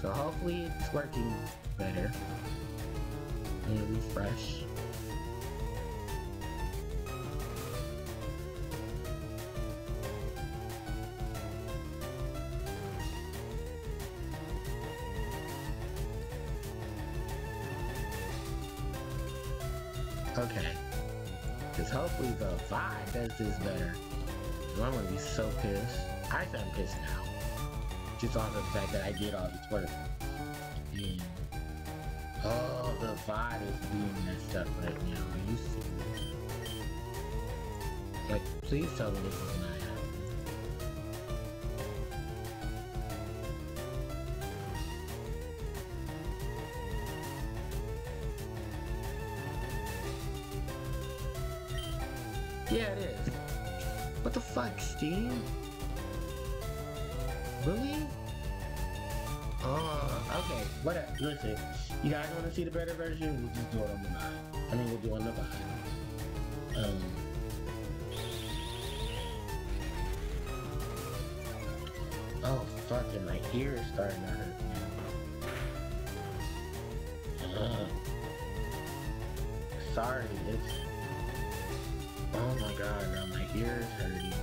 So hopefully it's working better. And refresh. Okay. Because hopefully the VOD does this better. I'm gonna be so pissed. I sound pissed now. Just off the fact that I did all this work. And oh, the VOD is being messed up right now. Are you serious? Like, please tell me this is not happening. Yeah, it is. What the fuck, Steam? Really? Okay. Whatever. Listen, you guys want to see the better version? We'll just do it on the VOD. I mean, we'll do it on the VOD. Oh, fucking my ear is starting to hurt now. Sorry, it's... Oh my god, now my ear is hurting.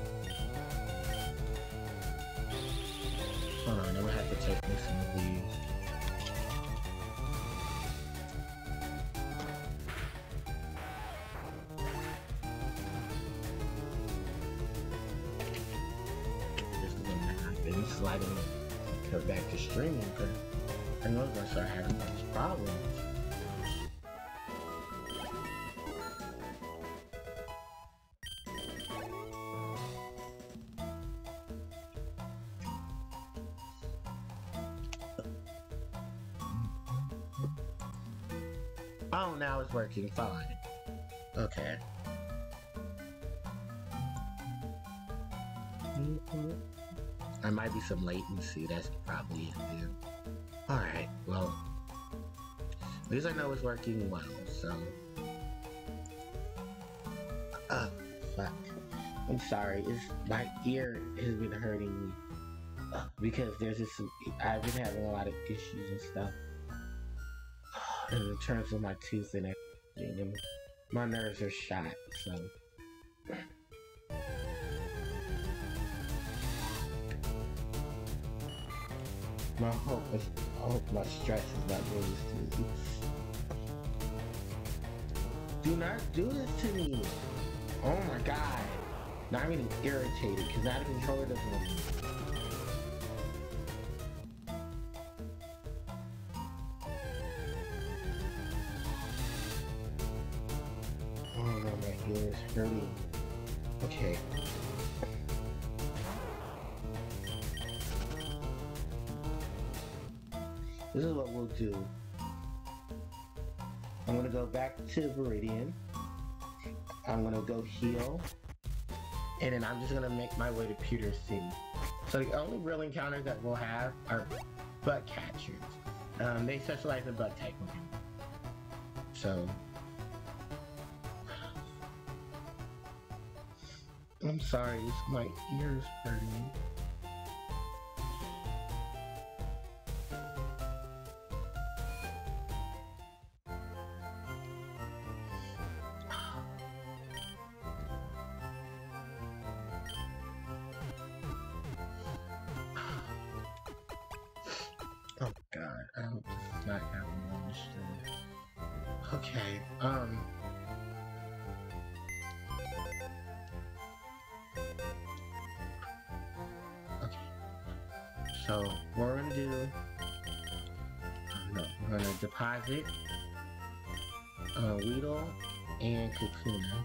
Hold on, I'm gonna have to take me some of these. This is gonna happen. Sliding back to streaming, because I know it's gonna start having these problems. Oh, now it's working fine. Okay. There might be some latency, that's probably it, dude. Alright, well. At least I know it's working well, so. Fuck. I'm sorry, my ear has been hurting me. Because there's this, I've been having a lot of issues and stuff. In terms of my tooth and everything, and my nerves are shot, so. I hope my stress is not doing this to me. Do not do this to me! Oh my god! Now I'm getting irritated, because now the controller doesn't want me. Is hurting. Okay. This is what we'll do. I'm gonna go back to Viridian. I'm gonna go heal. And then I'm just gonna make my way to Pewter City. So the only real encounters that we'll have are bug catchers. They specialize in bug type Pokemon. So I'm sorry, my ears hurting. Oh god, I hope this is not happening on the stream. Okay, so what we're gonna do, we're gonna deposit Weedle and Kakuna.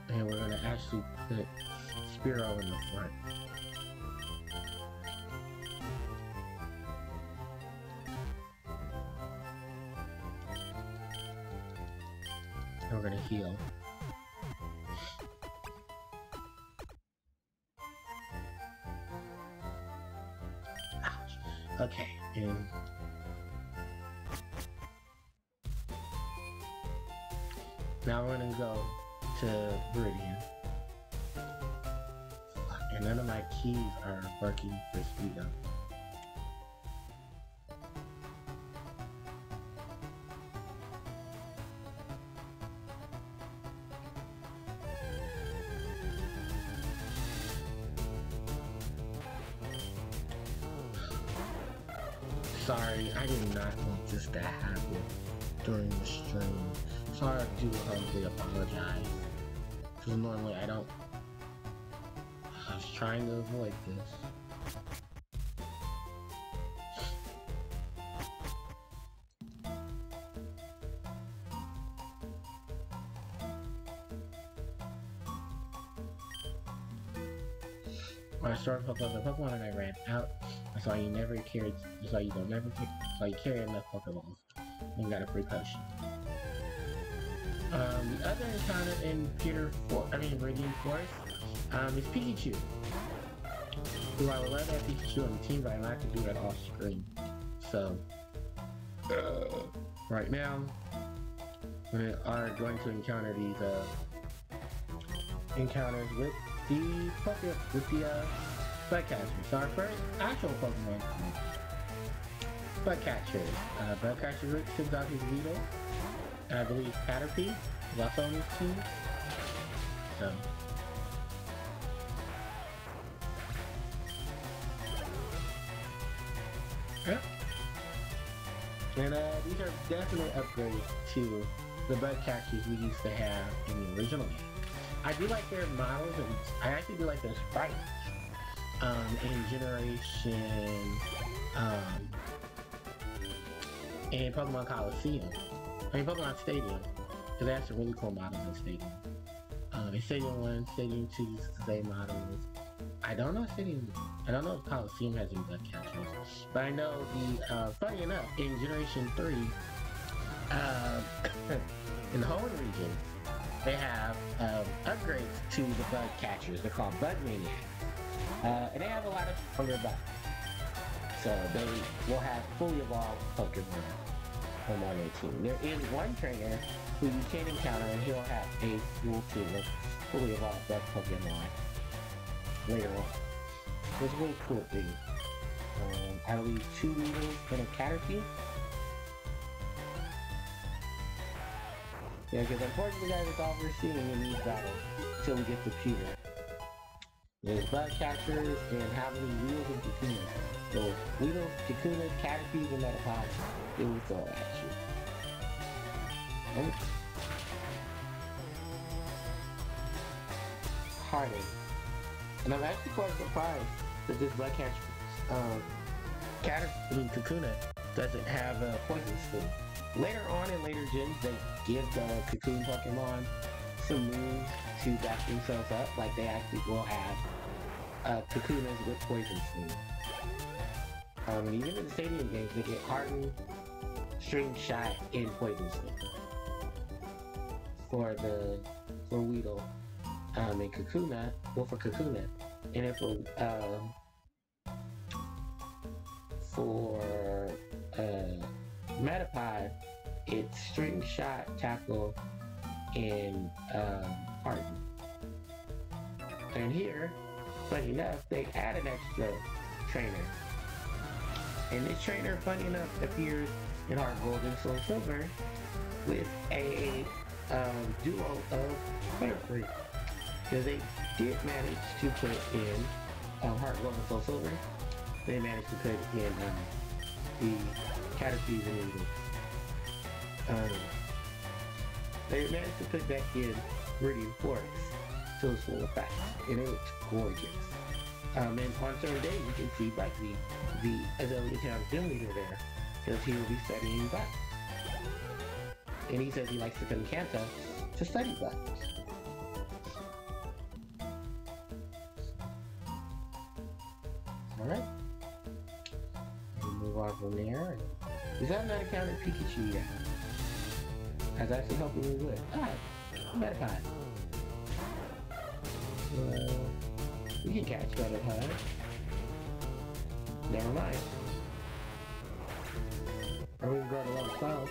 And we're gonna actually put Spearow in the front. And we're gonna heal. Okay, and now we're gonna go to Viridian. and none of my keys are working for speed up. Sorry, I did not want this to happen during the stream. Sorry, I do humbly apologize. Because normally I don't. I was trying to avoid this. When I started Pokemon and I ran out, that's why you never carried. That's why you don't never pick. That's why you carry enough Pokeballs. You got a free potion. The other encounter in Radiant Forest, is Pikachu. Who I would love to have Pikachu on the team, but I'm not going to do it off screen. So, right now, we are going to encounter these encounters with the Budcatchers. So our first actual Pokemon, Budcatcher. Budcatcher sends out his Weedle. And I believe Caterpie is also on this team. So. Yeah. And these are definitely upgrades to the Budcatchers we used to have in the original game. I do like their models, and I actually do like their sprites. In Generation, in Pokemon Coliseum. Pokemon Stadium, because they have some really cool models in Stadium. In Stadium 1, Stadium 2 uses the same models. I don't know if Coliseum has any Budcatchers, but I know funny enough, in Generation 3, in the Hoenn region, they have upgrades to the Budcatchers. They're called Bud Maniacs. And they have a lot of stronger bugs. So they will have fully evolved Pokemon on their team. There is one trainer who you can encounter, and he'll have a full team of fully evolved bug Pokemon later on. It's a really cool thing. I believe 2 Weedles and a Caterpie. Yeah, because unfortunately, guys, it's all we're seeing in these battles until we get to Pewter. There's Budcatchers and how many Weedles and Kakunas. So Weedles, Kakunas, Caterpies, and Metapods, it will throw at you. And Heartache. And I'm actually quite surprised that this Budcatcher, Kakuna doesn't have a Poison Sting. Later on in later gens, they give the Cocoon Pokemon some moves to back themselves up, like they actually will have Kakunas with Poison Sting. And even in the Stadium games, they get Harden, String Shot, and Poison Sting for Weedle, and Kakuna, well for Kakuna, and then for Metapod, it's String Shot, Tackle, and Harden. And here, funny enough, they add an extra trainer. And this trainer, funny enough, appears in Heart Gold and Soul Silver with a duo of Butterfree. Because they did manage to put in Heart Gold and Soul Silver. They managed to put in the Caterpies and Weedles. They managed to put back in Radiant Forest to its full effect, and it looks gorgeous. And on certain days, you can see Bugsy, the Azalea Town gym leader there, because he will be studying bugs. And he says he likes to come to Kanto to study bugs. Alright. We'll move on from there. Is that not encountered Pikachu yet? I was actually hoping we would. Ah, Metapod. We can catch Metapod. Never mind. Or we can go to level 12.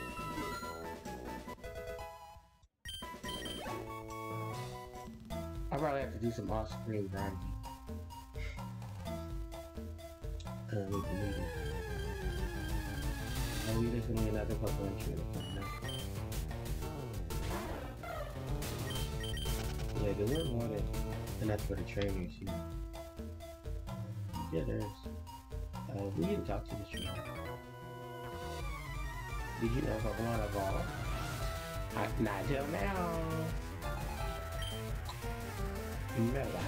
I'll probably have to do some off-screen grinding. we can leave it. Oh, there's gonna be another Pokemon trainer coming up. Yeah, there were more than enough for the trainers here. Yeah, there's. We didn't talk to this trainer. Did you know Pokemon evolve? Not till now. Remember.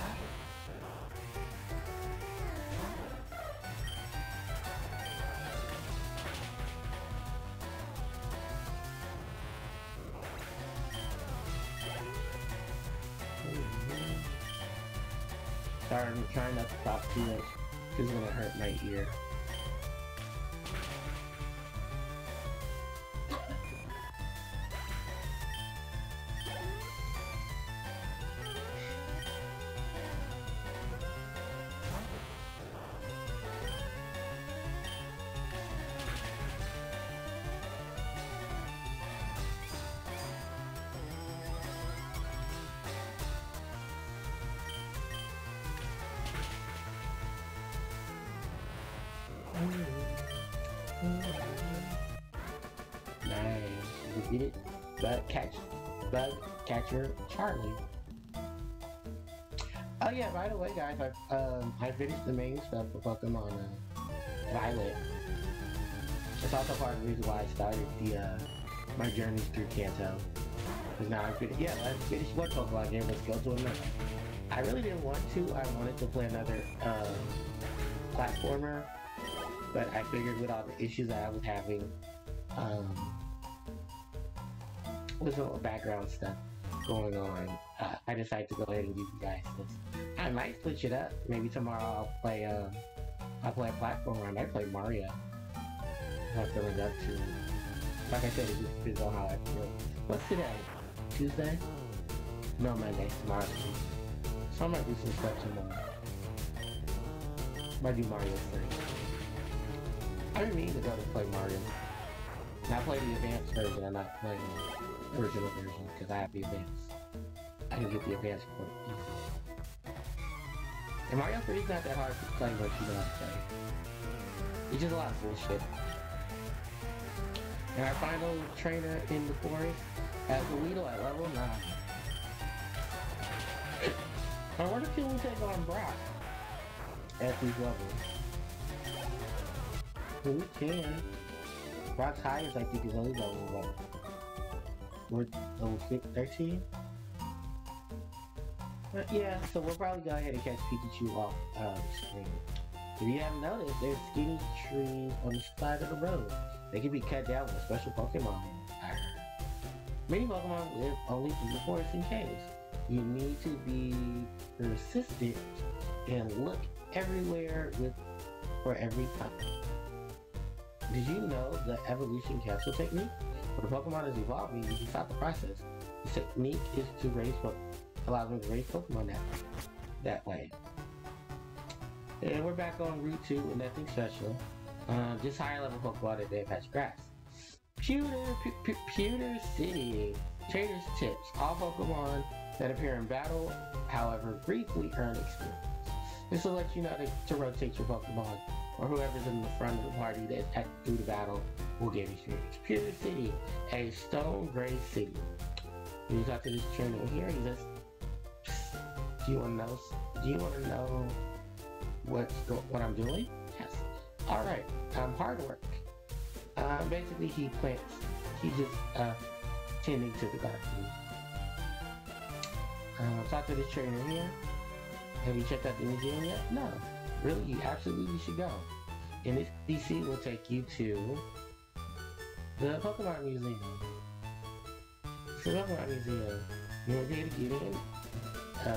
Sorry, I'm trying not to talk too much. This is gonna hurt my ear. Nice. We did it. Bug catcher Charlie. Oh yeah, by the way guys, I finished the main stuff for Pokemon Violet. It's also part of the reason why I started my journey through Kanto. Because now I'm finished. Yeah, I finished one Pokemon game, let's go to another. I really didn't want to. I wanted to play another platformer. But I figured with all the issues that I was having, with all the background stuff going on, I decided to go ahead and give you guys this. I might switch it up. Maybe tomorrow I'll play a platformer. I might play Mario. I'm feeling up to. Like I said, it just depends on how I feel. What's today? Tuesday? No, Monday. Tomorrow. So I might do some stuff tomorrow. Might do Mario first. I didn't mean to go to play Mario. And I played the advanced version, I'm not playing the original version because I have the advanced. I can get the advanced for easy. And Mario 3 is not that hard to play once you know how to play. It's just a lot of bullshit. And our final trainer in the forest has the Weedle at level 9. I wonder if we take on Brock at these levels. Well, we can. Brock's highest, I think, is only level 1. We're level 13? But yeah, so we'll probably go ahead and catch Pikachu off screen. If you haven't noticed, there's skinny trees on the side of the road. They can be cut down with a special Pokemon. Many Pokemon live only in the forest and caves. You need to be persistent and look everywhere for every type. Did you know the evolution capsule technique? When a Pokemon is evolving, you can stop the process. The technique is to allow them to raise Pokemon that way. And we're back on Route 2 with nothing special. Just higher level Pokemon that they patch grass. Pewter City. Trader's tips. All Pokemon that appear in battle, however, briefly earn experience. This will let you know to rotate your Pokemon, or whoever's in the front of the party that through the battle will gain experience. Pewter City, a stone gray city. You talk to this trainer here, he says, do you want to know what I'm doing? Yes. Alright, hard work. Basically he's just tending to the garden. Talk to this trainer here. Have you checked out the museum yet? No. Really, you absolutely should go. And this DC will take you to the Pokemon Museum. It's the Pokemon Museum. You won't be able to get in,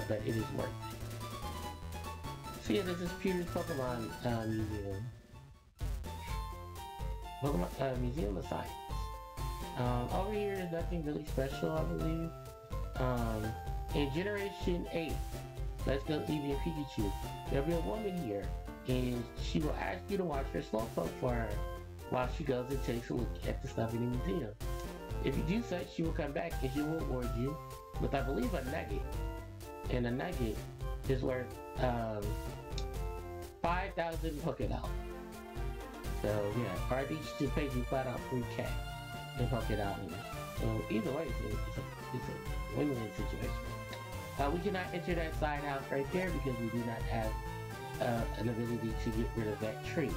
but it is worth it. So yeah, this is Pewter's Pokemon Museum. Pokemon Museum of Science. Over here is nothing really special, I believe. In Generation 8, let's go Eevee and Pikachu. There'll be a woman here, and she will ask you to watch her Slowpoke for her while she goes and takes a look at the stuff in the museum. If you do such, she will come back and she will reward you with, I believe, a nugget. And a nugget is worth 5,000 Pokédollars. So yeah, or I think she just pays you flat out 3K to poke it out here. So either way, it's a win-win situation. We cannot enter that side house right there because we do not have an ability to get rid of that tree.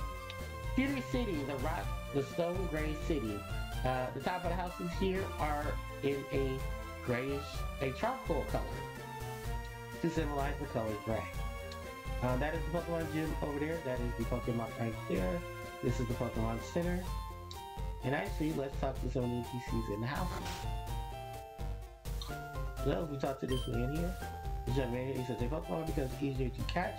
Pewter City, the stone gray city. The top of the houses here are in a charcoal color to symbolize the color gray. That is the Pokemon gym over there. That is the Pokemon right there. This is the Pokemon Center. And actually, let's talk to some of the NPCs in the house. So, we talk to this man here. This young man, he says, a Pokemon becomes easier to catch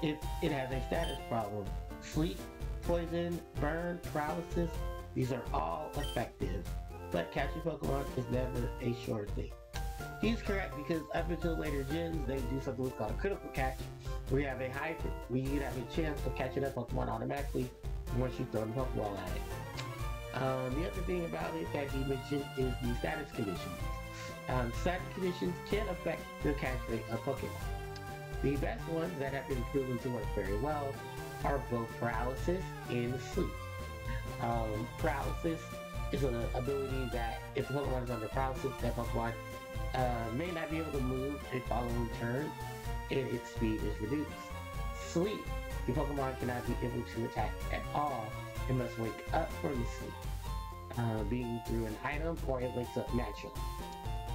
if it has a status problem. Sleep, poison, burn, paralysis, these are all effective. But catching Pokemon is never a sure thing. He's correct because up until later gens, they do something what's called a critical catch. We have a chance of catching up Pokemon automatically once you throw the Pokeball at it. The other thing about it that he mentioned is the status conditions. Status conditions can affect the catch rate of Pokemon. The best ones that have been proven to work very well are both paralysis and sleep. Paralysis is an ability that if the Pokemon is under paralysis, that Pokemon may not be able to move a following turn and its speed is reduced. Sleep, the Pokemon cannot be able to attack at all and must wake up from the sleep, being through an item or it wakes up naturally.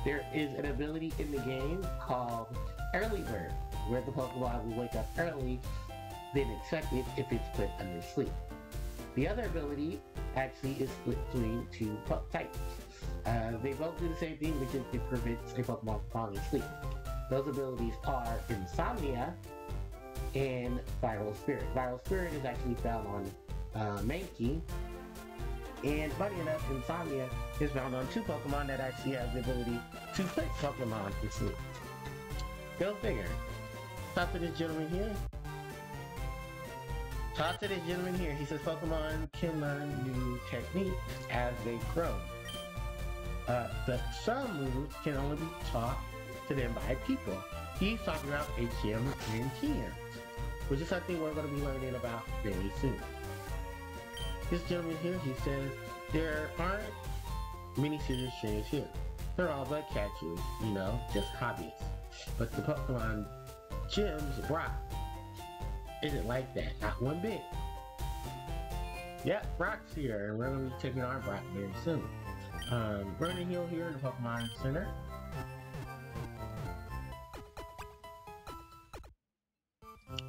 There is an ability in the game called Early Bird, where the Pokemon will wake up early than expected if it's put under sleep. The other ability actually is split between two types. They both do the same thing, which is it prevents a Pokemon from falling asleep. Those abilities are Insomnia and Viral Spirit. Viral Spirit is actually found on Mankey. And funny enough, Insomnia is found on two Pokemon that actually have the ability to put Pokemon to sleep. Go figure. Talk to this gentleman here. He says Pokemon can learn new techniques as they grow. But some moves can only be taught to them by people. He's talking about HM and TM, which is something we're going to be learning about very soon. This gentleman here, he says, there aren't many serious trainers here. They're all but catchers, just hobbyists. But the Pokemon gym's Brock isn't like that, not one bit. Yep, Brock's here, and we're going to be taking on Brock very soon. We're in the hill here in the Pokemon Center.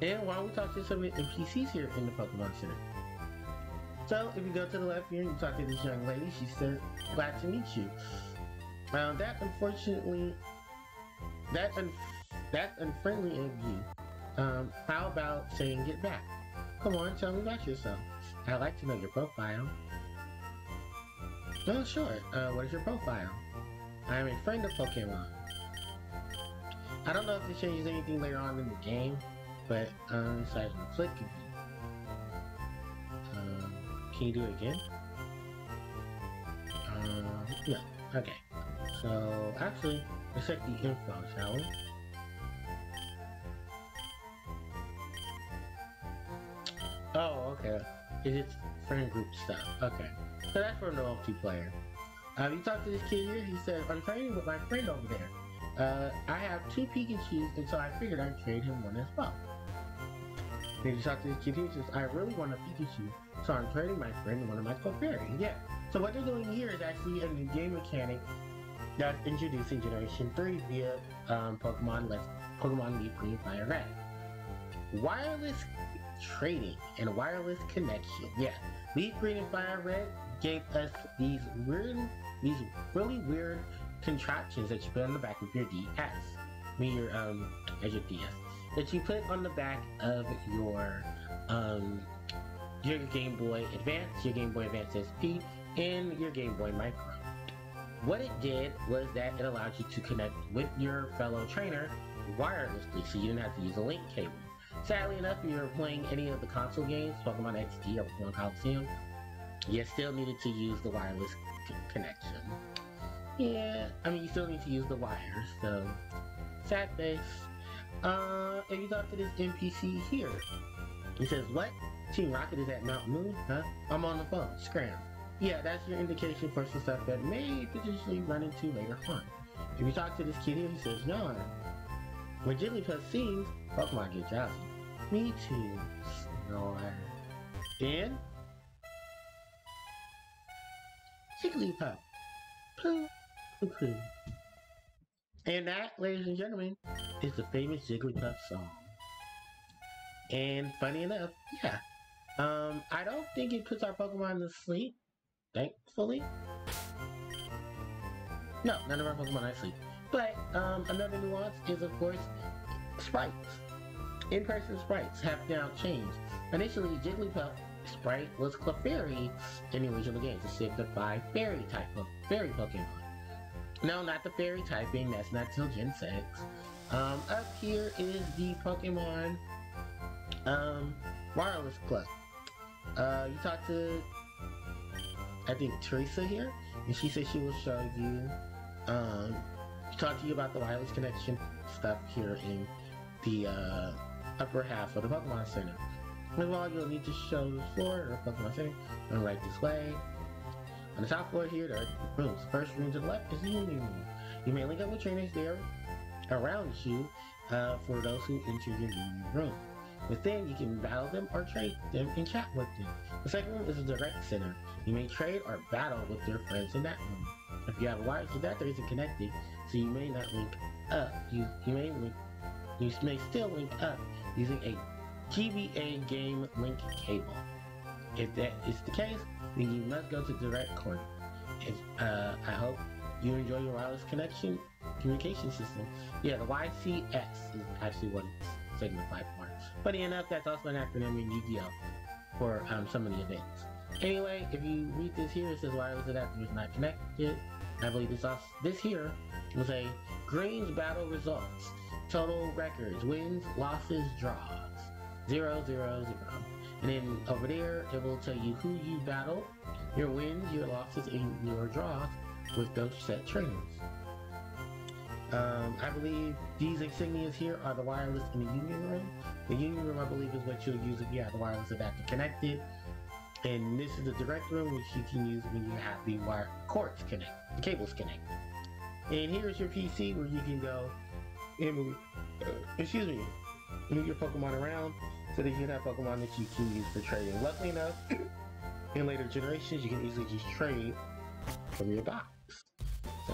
And while we talk to some of the NPCs here in the Pokemon Center. So, if you go to the left here and you talk to this young lady, she says, glad to meet you. That's unfriendly of you. How about saying get back? Come on, tell me about yourself. I'd like to know your profile. Oh, sure. What is your profile? I am a friend of Pokemon. I don't know if this changes anything later on in the game, but aside from click, can you do it again? No. Okay. So, actually, let's check the info, shall we? Oh, okay. It's friend group stuff. Okay. So that's for a multiplayer. You talk to this kid here, he says, I'm training with my friend over there. I have 2 Pikachus, and so I figured I'd trade him one as well. Then you talk to this kid here, he says, I really want a Pikachu, so I'm trading my friend one of my Clefairy. Yeah. So what they're doing here is actually a new game mechanic that's introducing Generation 3 via Pokemon Leafgreen Fire Red. Wireless trading and wireless connection. Yeah. Leafgreen and Fire Red gave us these really weird contraptions that you put on the back of your DS. Your DS. That you put on the back of your Game Boy Advance, your Game Boy Advance SP, and your Game Boy Micro. What it did was that it allowed you to connect with your fellow trainer wirelessly, so you didn't have to use a link cable. Sadly enough, if you were playing any of the console games, Pokemon XD or Pokemon Coliseum, you still needed to use the wireless connection. Yeah, I mean, you still need to use the wires, so sad face. If you talk to this NPC here, He says, what? Team Rocket is at Mount Moon? Huh? I'm on the phone. Scram. Yeah, that's your indication for some stuff that may potentially run into later on. If you talk to this kid here, he says, no. When Jigglypuff sings, Pokemon get drowsy. Me too. Snore. Then, Jigglypuff. Pooh. Pooh pooh. And that, ladies and gentlemen, is the famous Jigglypuff song. And funny enough, yeah. I don't think it puts our Pokemon to sleep, thankfully. No, none of our Pokemon are asleep. But another nuance is, of course, sprites. In-person sprites have now changed. Initially, Jigglypuff sprite was Clefairy in the original games. It signified fairy type of fairy Pokemon. No, not the fairy typing. That's not till Gen 6. Up here is the Pokemon Wireless Club. You talk to, I think, Teresa here, and she said she will show you, talk to you about the wireless connection stuff here in the upper half of the Pokemon Center. First of all, you'll need to show the floor or Pokemon Center, and right this way. On the top floor here, there are rooms. The first room to the left is the Union Room. You may link up with trainers there around you for those who enter your Union Room. Within, you can battle them or trade them and chat with them. The second room is the Direct Center. You may trade or battle with your friends in that room. If you have wireless adapter isn't connected, so you may not link up. You may still link up using a GBA game link cable. If that is the case, then you must go to Direct Corner. I hope you enjoy your wireless communication system. Yeah, the YCS is actually what it's signified for. Funny enough, that's also an acronym in Yu-Gi-Oh! For some of the events. Anyway, if you read this here, it says wireless adapter is not connected. I believe this here was a Green's battle results. Total records, wins, losses, draws. 0, 0, 0. And then over there, it will tell you who you battled, your wins, your losses, and your draws with those set trainers. I believe these insignias here are the wireless in the Union Room. The Union Room, I believe, is what you'll use if you have the wireless adapter connected. And this is the Direct Room, which you can use when you have the cords connected, the cables connected. And here's your PC where you can go and move, move your Pokemon around so that you can have Pokemon that you can use for trading. Luckily enough, in later generations, you can easily just trade from your box. So,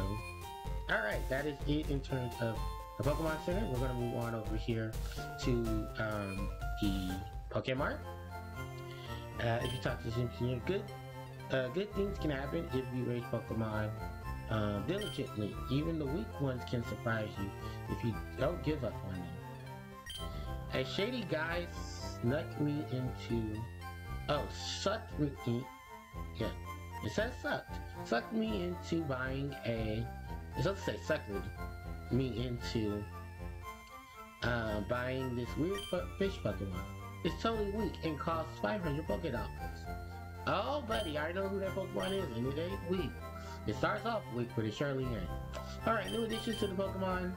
alright, that is it in terms of the Pokemon Center. We're going to move on over here to the Pokemon. If you talk to Jim, good things can happen if you raise Pokemon diligently. Even the weak ones can surprise you if you don't give up on them. A shady guy sucked me into buying a, it's supposed to say suckered me into buying this weird fish Pokemon. It's totally weak and costs 500 Pokédollars. Oh buddy, I know who that Pokemon is, and it ain't weak. It starts off weak, but it surely ain't. Alright, new additions to the Pokemon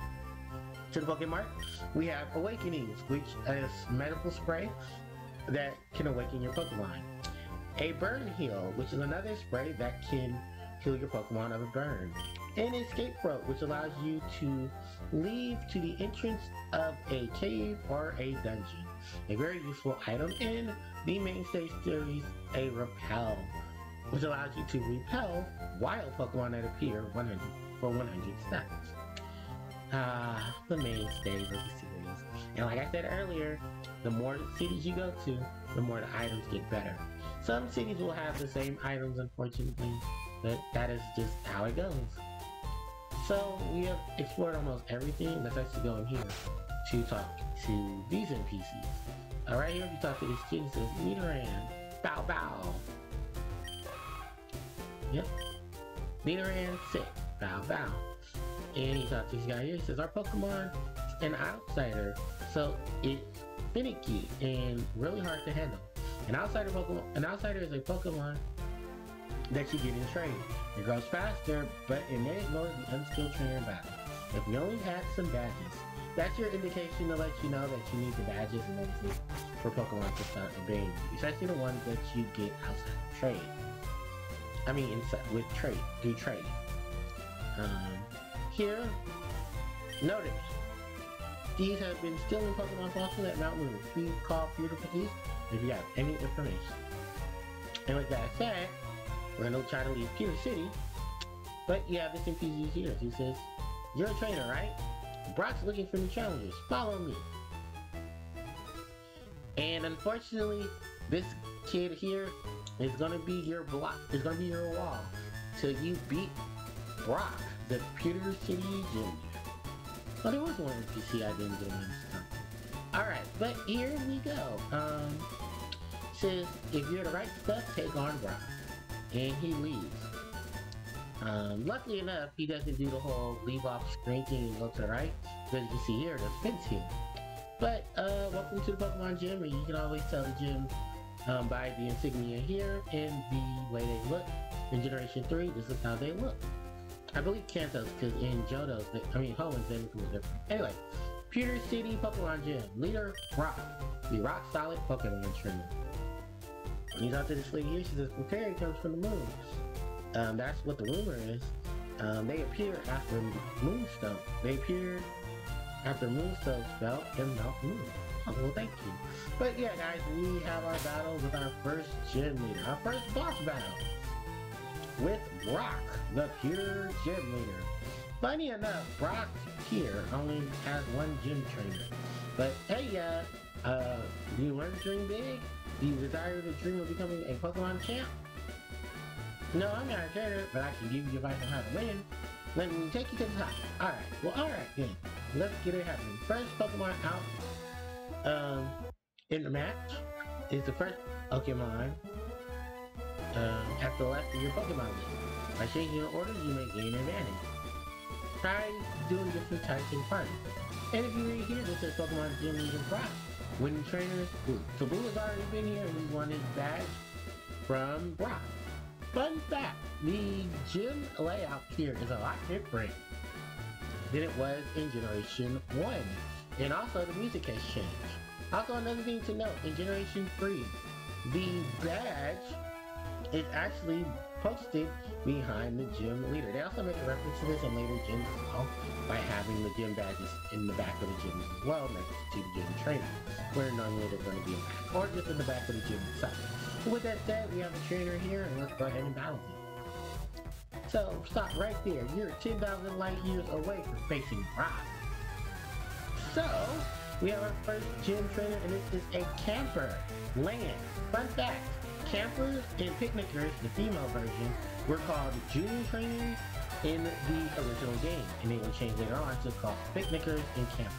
we have Awakenings, which is medical spray that can awaken your Pokemon. A Burn Heal, which is another spray that can heal your Pokemon of a burn. An Escape Rope, which allows you to leave to the entrance of a cave or a dungeon. A very useful item in the mainstay series, a Repel, which allows you to repel wild Pokemon that appear for 100 steps. The mainstays of the series. And like I said earlier, the more cities you go to, the more the items get better. Some cities will have the same items, unfortunately, but that is just how it goes. So we have explored almost everything. Let's actually go in here to talk to these NPCs. Alright, here if you talk to this kid, it says, Nidoran, bow bow. Yep. Nidoran, sit, bow bow. And you talk to this guy here, he says, our Pokemon is an outsider, so it's finicky and really hard to handle. An outsider is a Pokemon that you get in trade. It grows faster, but it may ignore the unskilled trainer in battle. If we only had some badges, That's your indication to let you know that you need the badges and everything for Pokemon to start obeying you, especially the ones that you get outside of trade. I mean, inside with trade, through trade. Here, notice these have been stealing Pokemon fossils at Mount Moon. Please call Pewter Police if you have any information. And with that said, we're gonna try to leave Pewter City, but you have this NPC here. He says, "You're a trainer, right? Brock's looking for new challenges. Follow me." And unfortunately, this kid here is gonna be your block. It's gonna be your wall till you beat Brock, the Pewter City Gym Leader. Well, there was one NPC I didn't get in stuff. Alright, but here we go. Says, if you're the right stuff, take on Brock. And he leaves. Luckily enough, he doesn't do the whole leave off screen thing and go to the right. Because you can see here, the fence here. But, welcome to the Pokemon Gym, and you can always tell the gym by the insignia here and the way they look. In Generation 3, this is how they look. I believe Kanto's, because in Johto's, Hoenn, they look a little different. Anyway, Pewter City Pokemon Gym. Leader, Rock. The rock-solid Pokemon trainer. He's out to this lady here. She says, "Prepare, comes from the moon." That's what the rumor is. They appear after Moonstone. They appeared after Moonstone fell in Mount Moon. Oh, well, thank you. But yeah, guys, we have our battle with our first gym leader. Our first boss battle. With Brock, the Pure Gym Leader. Funny enough, Brock here only has one gym trainer. But hey, do you want to dream big? Do you desire the dream of becoming a Pokemon champ? No, I'm not a trainer, but I can give you advice on how to win. Let me take you to the top. Alright then. Let's get it happening. First Pokemon out in the match is the first Pokemon after the left of your Pokemon list. By changing your order, you may gain an advantage. Try doing different types in party. And if you read here, this says Pokemon Gym Leader Brock. Winning trainers, so Boo has already been here and we won his badge from Brock. Fun fact, the gym layout here is a lot different than it was in Generation 1. And also the music has changed. Also another thing to note, in Generation 3, the badge is actually posted behind the gym leader. They also make a reference to this in later gyms as well by having the gym badges in the back of the gym as well next to the gym trainer, where normally they're going to be in the back, or just in the back of the gym itself. But with that said, we have a trainer here, and let's go ahead and battle him. So, stop right there. You're 10,000 light years away from facing Brock. So, we have our first gym trainer, and this is a camper. Land. Fun fact. Campers and picnickers, the female version, were called junior trainers in the original game, and they will change later on to call picnickers and campers.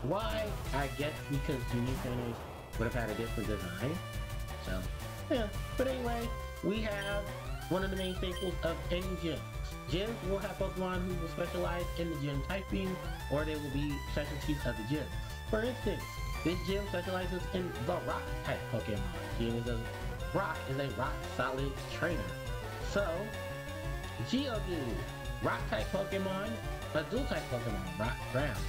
Why? I guess because junior trainers would have had a different design. So, yeah. But anyway, we have one of the main staples of any gym. Gyms will have Pokemon who will specialize in the gym typing, or they will be specialties of the gym. For instance, this gym specializes in the rock type Pokemon. Brock is a rock solid trainer. So, Geodude, rock type Pokemon, Azul type Pokemon, rock ground.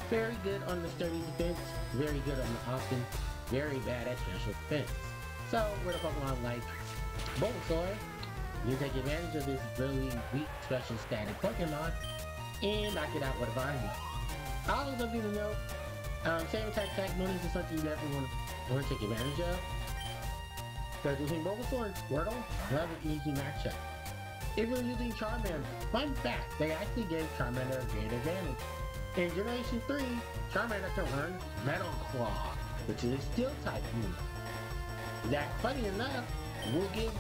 Very good on the sturdy defense, very good on the offense, very bad at special defense. So, with a Pokemon like Bulbasaur, you take advantage of this really weak special static Pokemon and knock it out with a Vine. All of you to know, same attack bonus is something you definitely want to take advantage of. Because using Bulbasaur and Squirtle, another easy matchup. If you're using Charmander, fun fact, they actually gave Charmander a great advantage. In Generation 3, Charmander can learn Metal Claw, which is a Steel type move. That, funny enough, will give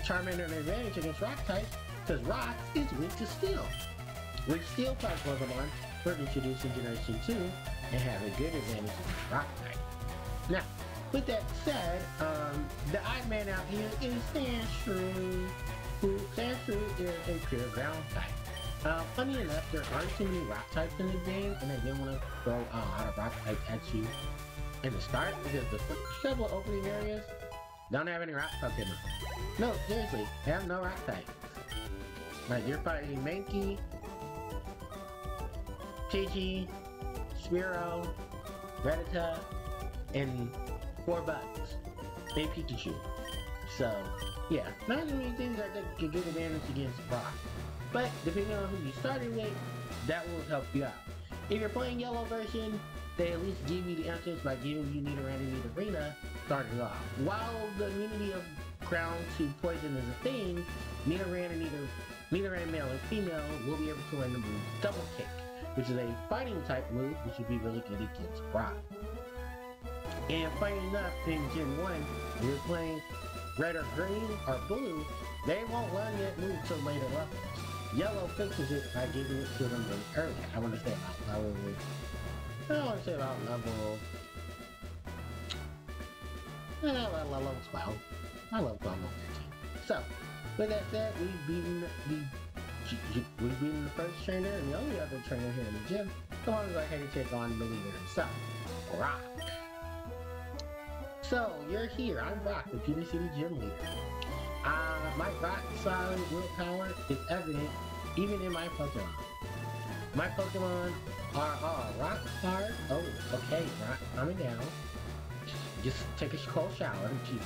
Charmander an advantage against Rock type, because Rock is weak to Steel. Which Steel type Pokemon were introduced in Generation 2 and have a good advantage against Rock type. Now, with that said, the odd man out here is Sandshrew. Sandshrew is a pure ground type. Funny enough, there aren't too many rock types in the game, and I didn't want to throw a lot of rock types at you in the start, because the first several opening areas don't have any rock Pokemon. No, seriously, they have no rock types. Like, you're fighting Mankey, Chi-Chi, Spearow, Rattata, and 4 bugs, and Pikachu. So, yeah, not many things that can give advantage against Brock. But depending on who you started with, that will help you out. If you're playing yellow version, they at least give you the answers by giving you Nidoran and Nidorina starting off. While the immunity of ground to poison is a thing, Nidoran male and female will be able to learn the move Double Kick, which is a fighting type move, which would be really good against Brock. And funny enough, in Gen 1, if you're playing red or green or blue, they won't learn that move till later levels. Yellow fixes it by giving it to them really early. I want to say about level 12. I love 12 level 13. So, with that said, we've beaten the first trainer and the only other trainer here in the gym. So I'm going to go ahead and take on the leader himself, Brock. So, you're here. I'm Brock, the Pewter City Gym leader. My rock solid willpower is evident even in my Pokemon. My Pokemon are all rock hard. Oh, okay, Rock, calming down. Just take a cold shower and cheat.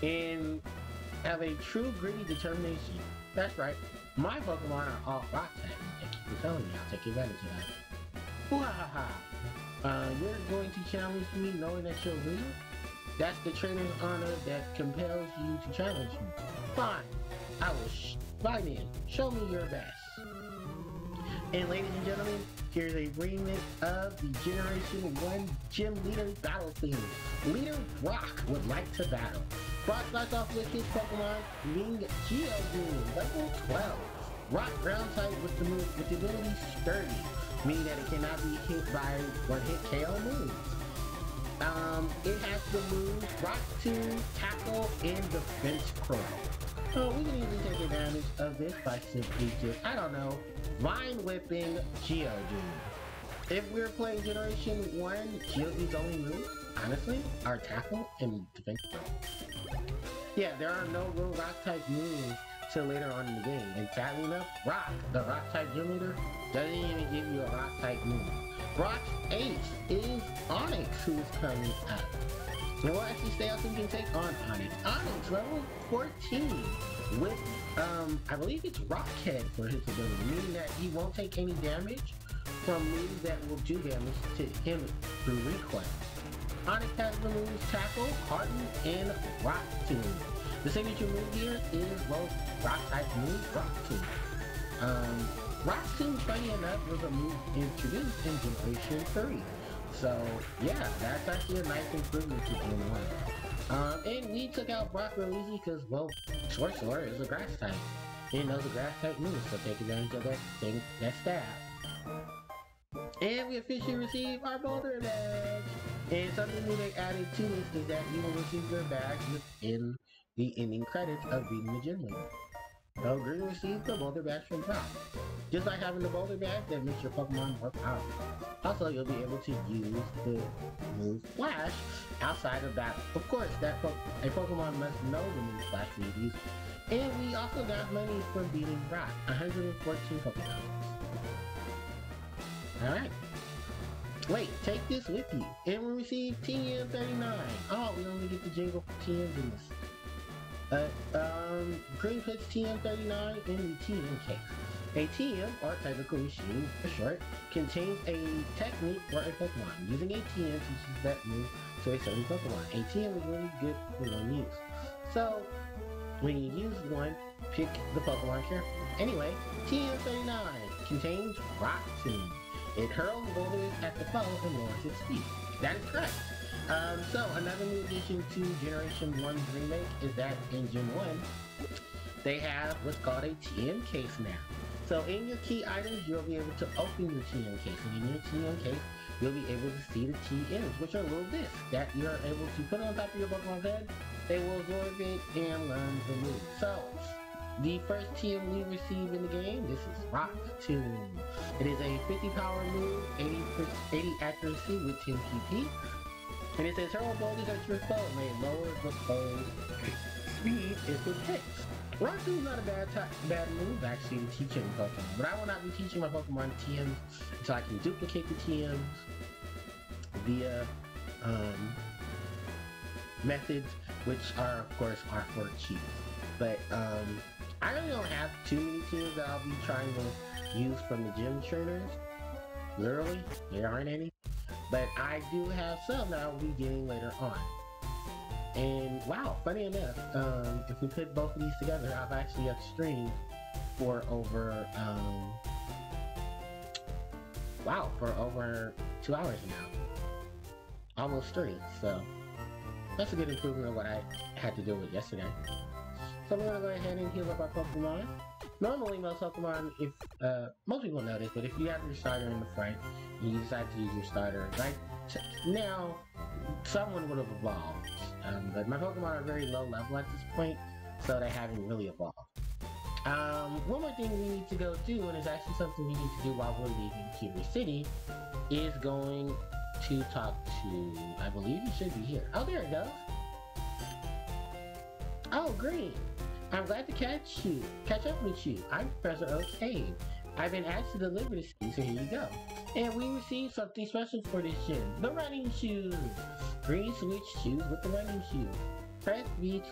And have a true gritty determination. That's right, my Pokemon are all rock type. Thank you for telling me. I'll take advantage of that. You're going to challenge me knowing that you're real? That's the trainer's honor that compels you to challenge me. Fine, I will fine then. Show me your best. And ladies and gentlemen, here's a remix of the Generation 1 Gym Leader battle theme. Leader Brock would like to battle. Brock starts off with his Pokemon, being Geodude, level 12. Rock ground type with the ability Sturdy, meaning that it cannot be hit by one-hit KO moves. It has the moves Rock Tomb, Tackle, and Defense Curl. So we can easily take advantage of this by simply just, I don't know, Vine Whipping Geodude. If we're playing Generation 1, Geodude's only moves, honestly, are Tackle and Defense Curl. Yeah, there are no real Rock type moves till later on in the game. And sadly enough, Rock, the Rock type gym leader, doesn't even give you a Rock type move. Brock's ace is Onix, who is coming up. And we'll actually stay out so we can take on Onix. Onix, level 14, with, I believe it's Rockhead for his ability, meaning that he won't take any damage from moves that will do damage to him through request. Onix has the moves Tackle, Harpie, and Rock Tomb. The signature move here is both Rock type move, Rock Tomb. Rock Tomb, funny enough, was a move introduced in Generation 3. So, yeah, that's actually a nice improvement to Gen 1. And we took out Brock real easy because, well, Sorcerer is a grass type. He knows the grass type moves, so take advantage of that thing, that stab. And we officially received our Boulder Badge! And something new they added to this is that you will receive your badge within the ending credits of beating the gym leader. So Green received the Boulder Badge from Brock. Just like having the Boulder Badge, that makes your Pokemon more powerful. Also, you'll be able to use the move Flash outside of battle. Of course, a Pokemon must know the move Flash to use it. And we also got money for beating Brock, 114 Pokemon. Alright. Wait, take this with you. And we received TM39. Oh, we only get the jingle for TMs in this. Green puts TM39 in the TM case. A TM, or Technical Machine for short, contains a technique for a Pokemon. Using a TM teaches that move to a certain Pokemon. A TM is really good for one use. So, when you use one, pick the Pokemon carefully. Anyway, TM39 contains Rock Tomb. It hurls boulders at the foe and lowers its speed. That is correct. So another new addition to Generation 1's remake is that in Gen 1, they have what's called a TM case now. So in your key items, you'll be able to open your TM case, and in your TM case, you'll be able to see the TMs, which are little discs that you're able to put on top of your Pokemon's head. They will absorb it and learn the move. So, the first TM we receive in the game, this is Rock Tomb. It is a 50 power move, 80 accuracy with 10 PP. And it says hurl boulders at your foe may lower the foe's speed if it hits. Rock is not a bad move actually in teaching Pokemon, but I will not be teaching my Pokemon TMs until I can duplicate the TMs via methods, which are of course are for cheats. But I really don't have too many TMs that I'll be trying to use from the gym trainers. Literally, there aren't any. But I do have some that I'll be getting later on. And wow, funny enough, if we put both of these together, I've actually got streamed for over, for over 2 hours now. Almost 3, so that's a good improvement of what I had to deal with yesterday. So I'm gonna go ahead and heal up our Pokemon. Normally most Pokemon, if, most people know this, but if you have your starter in the front, and you decide to use your starter, like, now, someone would have evolved. But my Pokemon are very low level at this point, so they haven't really evolved. One more thing we need to go do, and it's actually something we need to do while we're leaving Pewter City, is going to talk to, I believe he should be here. Oh, there it goes. Oh, Green. I'm glad to catch up with you. I'm Professor Oak's aide. I've been asked to deliver this to you, so here you go. And we received something special for this gym. The running shoes. Green switch shoes with the running shoes. Press B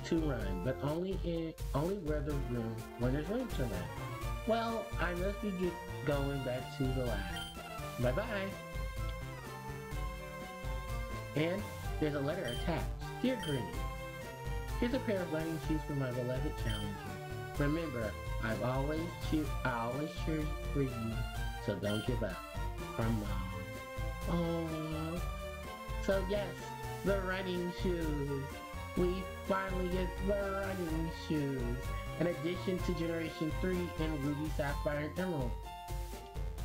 to run, but only where there's room to run. Well, I must be going back to the lab. Bye-bye. And there's a letter attached. Dear Green, here's a pair of running shoes for my beloved challenger. Remember, I always cheer for you, so don't give up. From Mom. Oh. So yes, the running shoes. We finally get the running shoes. In addition to Generation 3 in Ruby, Sapphire, and Emerald.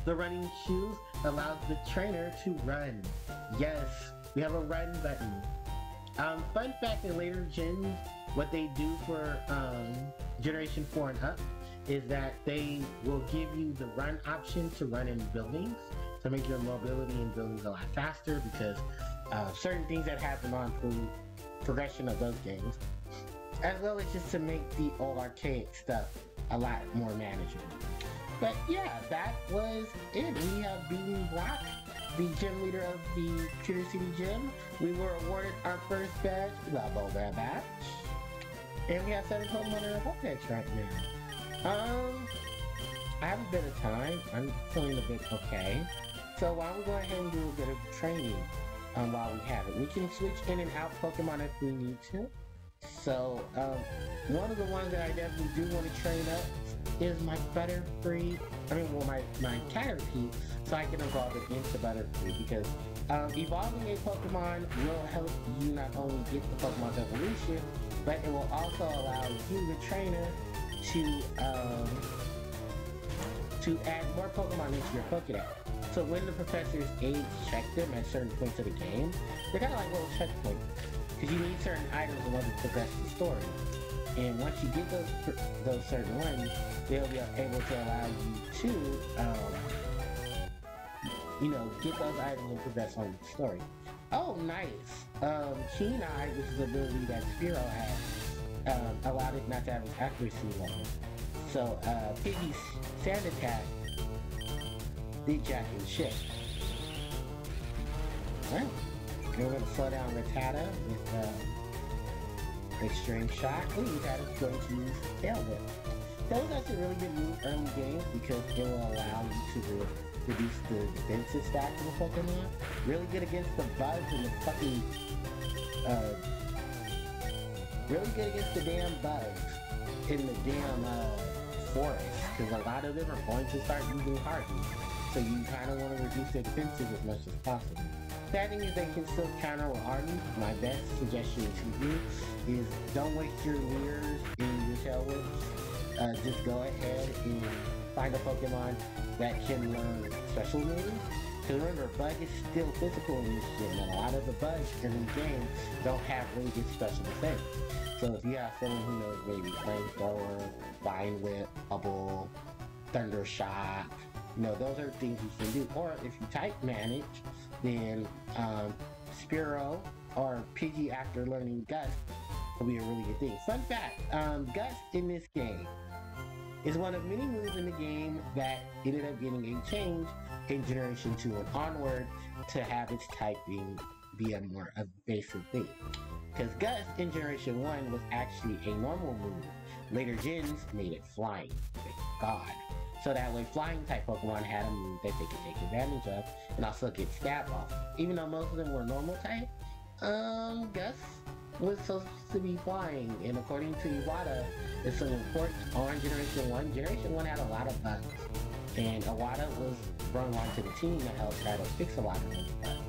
The running shoes allows the trainer to run. Yes, we have a run button. Fun fact in later gens, what they do for Generation 4 and up is that they will give you the run option to run in buildings to make your mobility in buildings a lot faster, because certain things that happen on through progression of those games, as well as just to make the old archaic stuff a lot more manageable. But yeah, that was it. We have beaten Brock, the gym leader of the Pewter City Gym. We were awarded our first badge, the Boba badge. And we have 7 Pokemon in our Pokedex right now. I have a bit of time. I'm feeling a bit okay. So why don't we go ahead and do a bit of training while we have it. We can switch in and out Pokemon if we need to. So, one of the ones that I definitely do want to train up is my Butterfree, my Caterpie, so I can evolve it into Butterfree, because evolving a Pokemon will help you not only get the Pokemon's evolution, but it will also allow you, the trainer, to add more Pokemon into your Pokedex. So when the professor's aides check them at certain points of the game, they're kind of like little checkpoints, because you need certain items in order to progress the story. And once you get those certain ones, they'll be able to allow you to, get those items and progress on the story. Oh, nice. Keen Eye, which is an ability that Spearow has, allowed it not to have its accuracy low. So, Piggy's Sand Attack did jack and shit. Alright. And we're going to slow down Rattata with Extreme Shock. Ooh, Rattata's going to use Tail Whip. That was actually a really good move early games, because it will allow you to reduce the defensive stack of the Pokemon. Really good against the bugs and the fucking, really good against the damn bugs in the damn, forest, because a lot of them are going to start using Harpie. So you kind of want to reduce their defenses as much as possible. Sad thing is they can still counter with Harpie. My best suggestion to you is don't waste your Leers in your Tail Whips. Just go ahead and find a Pokemon that can learn special moves. Because remember, Bug is still physical in this gym, and a lot of the bugs in the game don't have really good special defense. So if you have someone who knows maybe Flamethrower, Vine Whip, Bubble, Thunder Shock, those are things you can do. Or if you type manage, then Spearow or Pidgey, after learning Gust, will be a really good thing. Fun fact, Gust in this game is one of many moves in the game that ended up getting a change in Generation 2 and onward to have its typing be a more evasive thing. Because Gust in Generation 1 was actually a normal move. Later gens made it flying. Thank God. So that way flying type Pokemon had a move that they could take advantage of and also get stab off. Even though most of them were normal type, Gust was supposed to be flying, and according to Iwata, there's some reports on Generation 1. Generation 1 had a lot of bugs, and Iwata was brought onto the team to help try to fix a lot of those bugs.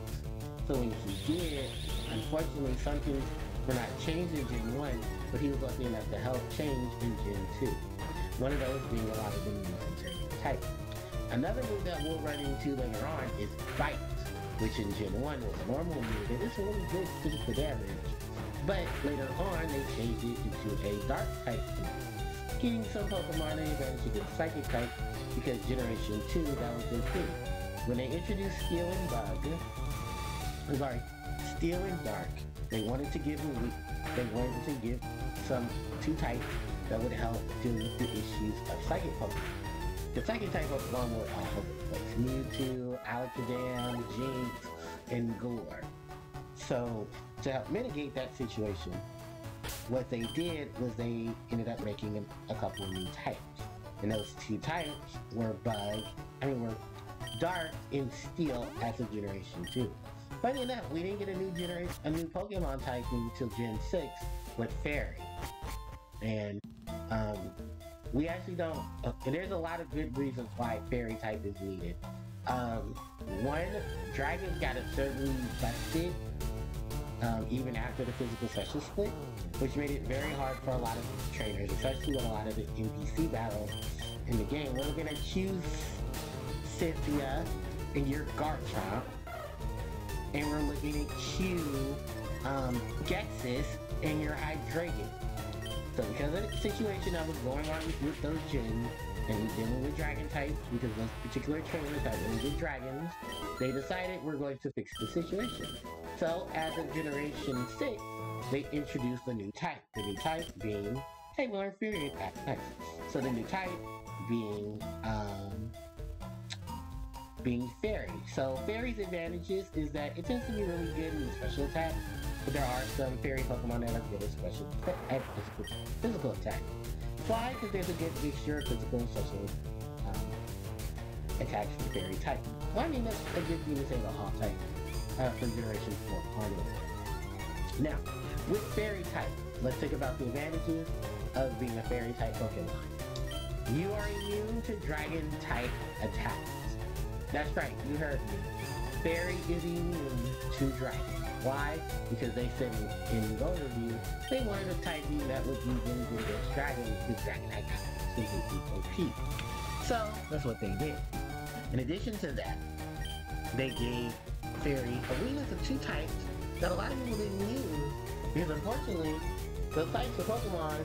So when he did, unfortunately some things were not changed in Gen 1, but he was lucky enough to help change in Gen 2. One of those being a lot of the moves in certain type. Another move that we'll run into later on is Bite, which in Gen 1 was a normal move, and it's really good physical damage. But later on, they changed it into a Dark type move, giving some Pokemon an advantage against Psychic type, because Generation 2, that was their thing. When they introduced Steel and Dark, they wanted to give some 2 types that would help deal with the issues of Psychic Pokemon. The Psychic type Pokemon were all over the place. Mewtwo, Alakazam, Jinx, and Gore. So, to help mitigate that situation, what they did was they ended up making a couple of new types. And those 2 types were Dark and Steel as of Generation 2. Funny enough, we didn't get a new Pokemon type until Gen 6 with Fairy. And we actually don't, and there's a lot of good reasons why Fairy type is needed. One, Dragons got absurdly busted even after the physical session split, which made it very hard for a lot of trainers, especially with a lot of the NPC battles in the game. We're gonna choose Cynthia and your Garchomp, and we're looking at Q, Gexus, and your Hydreigon. So because of the situation that was going on with those gens, and dealing with dragon types, because those particular trainers have really good dragons, they decided we're going to fix the situation. So as of Generation 6, they introduced a new type. The new type being, hey, we're inferior attack. Nice. So the new type being Fairy. So Fairy's advantages is that it tends to be really good in special attacks, but there are some Fairy Pokemon that are good at physical attack. Why? Because there's a good mixture of physical and social attacks for Fairy type. Well, I mean, that's a good thing to say about all type for Generation 4 onward. Now, with Fairy type, let's think about the advantages of being a Fairy type Pokemon. You are immune to Dragon type attacks. That's right, you heard me. Fairy is immune to Dragon. Why? Because they said in the overview, they wanted a typing that would be really good against Dragon, because Dragon icon is simply OP. So, that's what they did. In addition to that, they gave Fairy arenas of 2 types that a lot of people didn't use, because unfortunately, those types of Pokemon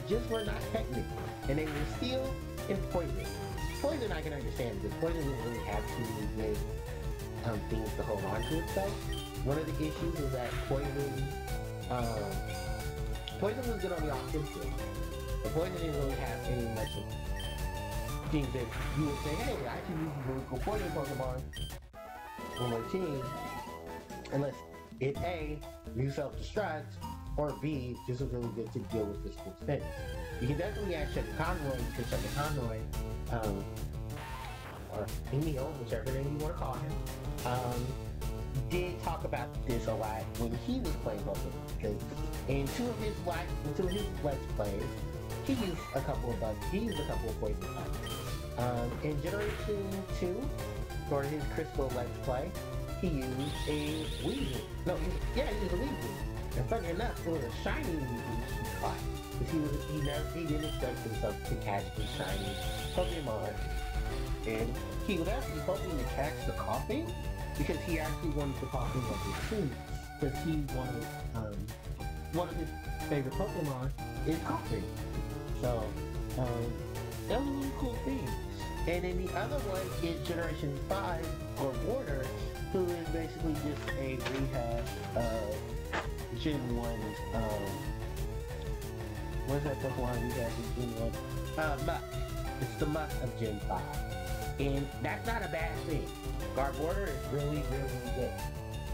just were not technical, and they were Steel and Poison. Poison I can understand, because Poison didn't really have too many good things to hold on to itself. One of the issues is that Poison was good on the offensive, but Poison didn't really have any much of things that you would say, hey, I can use the really Poison Pokemon on my team, unless it A, you self-destruct, or B, just was really good to deal with physical spins. You can definitely add Chuck Conroy, because Chuck Conroy, or Emil, whichever name you want to call him, did talk about this a lot when he was playing Pokemon, because in two of his Let's Plays, he used a couple of Poison types. In Generation 2, for his Crystal Let's Play, he used a Weezing. He used a Weezing. And funny enough, it was a shiny Weezing he caught, because he didn't expect himself to catch a shiny Pokemon. And he was actually hoping to catch the Coughing, because he actually wanted the Coughing on his team, because he wanted, one of his favorite Pokemon is Coughing. So, that was a really cool thing. And then the other one is Generation 5, or Border, who is basically just a rehash of Gen 1's, what's that Pokemon rehash of Gen 1? Muck. It's the Muck of Gen 5. And that's not a bad thing. Garbodor is really, really good.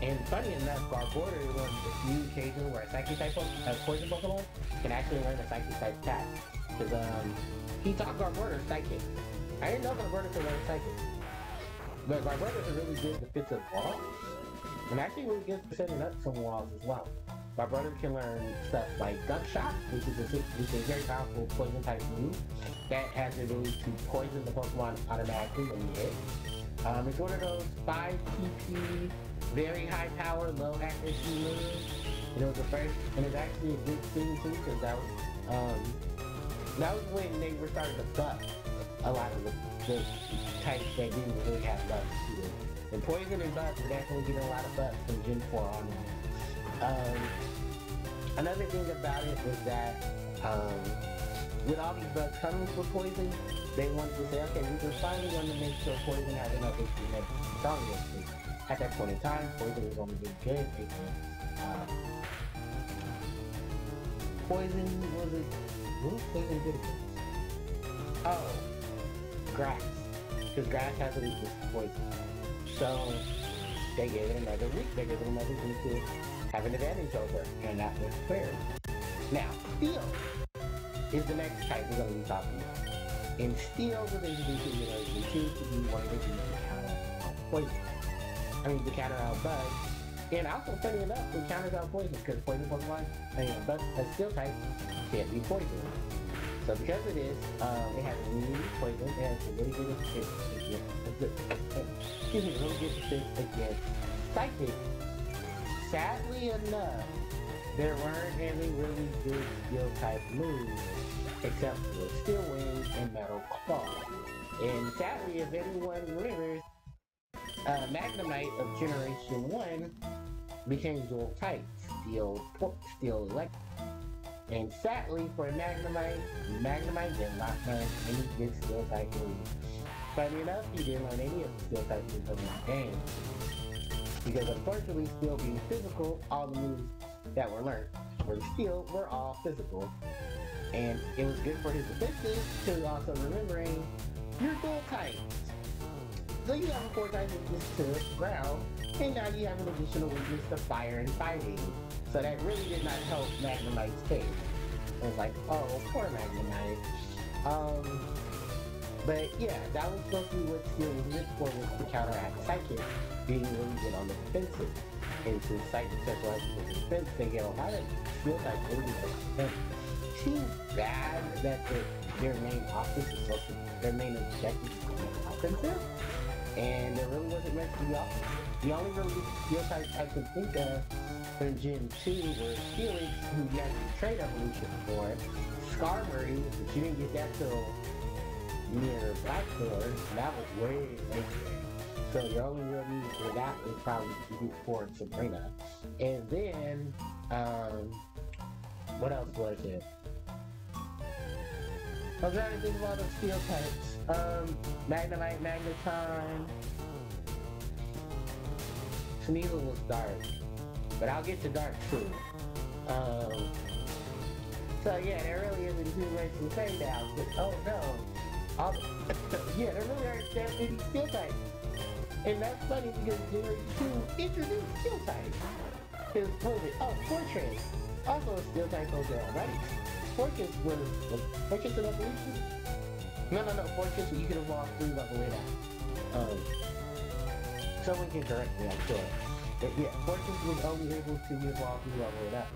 And funny enough, Garbodor is one of the few occasions where a Psychic type poison Pokemon can actually learn a Psychic type attack. Because he taught Garbodor Psychic. I didn't know Garbodor could learn Psychic. But Garbodor is a really good defensive wall. And actually really good for setting up some walls as well. Garbodor can learn stuff like Duck Shot, which is a very powerful poison type move that has the ability to poison the Pokemon automatically when you hit. It's one of those 5 PP, very high power, low accuracy moves. It was the first, and it's actually a good thing too, because that was when they were starting to buff a lot of the types that didn't really have buffs to it. And poison and buffs are definitely getting a lot of buffs from Gen 4 on. Another thing about it was that with all these bugs coming for poison, they wanted to say, okay, we were finally going to make sure poison has enough HP to be strong against it. At that point in time, poison was only doing good against poison was it? What was poison good against? Oh, grass. Because grass has a weakness to poison. So they gave it another week. They gave it another week to have an advantage over, and that was fair. Now, Steel is the next type we're going to be talking about. And Steel was introduced in Generation 2 to be one of the things to counter out poison. I mean, to counter out bugs. And also, funny enough, it counters out poison, because poison Pokemon, a Steel type can't be poisoned. So because of this, it has immunity to poison, it has a really good defense against Psychic. Sadly enough, there weren't any really good Steel type moves except for Steel Wing and Metal Claw. And sadly, if anyone remembers, Magnemite of Generation 1 became dual type, Steel Electric. And sadly for Magnemite did not learn any good Steel type moves. Funny enough, he didn't learn any of the Steel type moves in the game. Because unfortunately, Steel being physical, all the moves that were learned for Steel were all physical. And it was good for his defenses, to also remembering your dual types. So you have a 4 type weakness to ground, and now you have an additional weakness to fire and fighting. So that really did not help Magnemite's case. It was like, oh, poor Magnemite. But yeah, that was supposed to be what Steel was meant for, was to counteract Psychic being really good on the defensive. And since Psychic specializes in defense, they get a lot of Steel types really good at defense. Seems bad that their main office is supposed to, their main objective is to be offensive, and there really wasn't meant to be offensive. The only really good Steel types I could think of in Gen 2 were Felix, who you had to trade evolution for, Skarmory, but you didn't get that till near Blackthorn, and that was way later. So your only real need for that was probably to do for Sabrina. And then, what else was it? I was trying to think of all the Steel types. Magnemite, Magneton. Sneasel was Dark. But I'll get to Dark too. So yeah, there really isn't too much to say now. But oh no. Yeah, there really aren't that many Steel types. And that's funny because Generation 2 introduced Steel types. Because, what was it? Oh, Fortress. Also a Steel type Pokemon, right? Fortress was Fortress an evolution? No, Fortress, you can evolve 3 level it out. Someone can correct me, I'm sure. But yeah, Fortress was only able to evolve 3 level it up.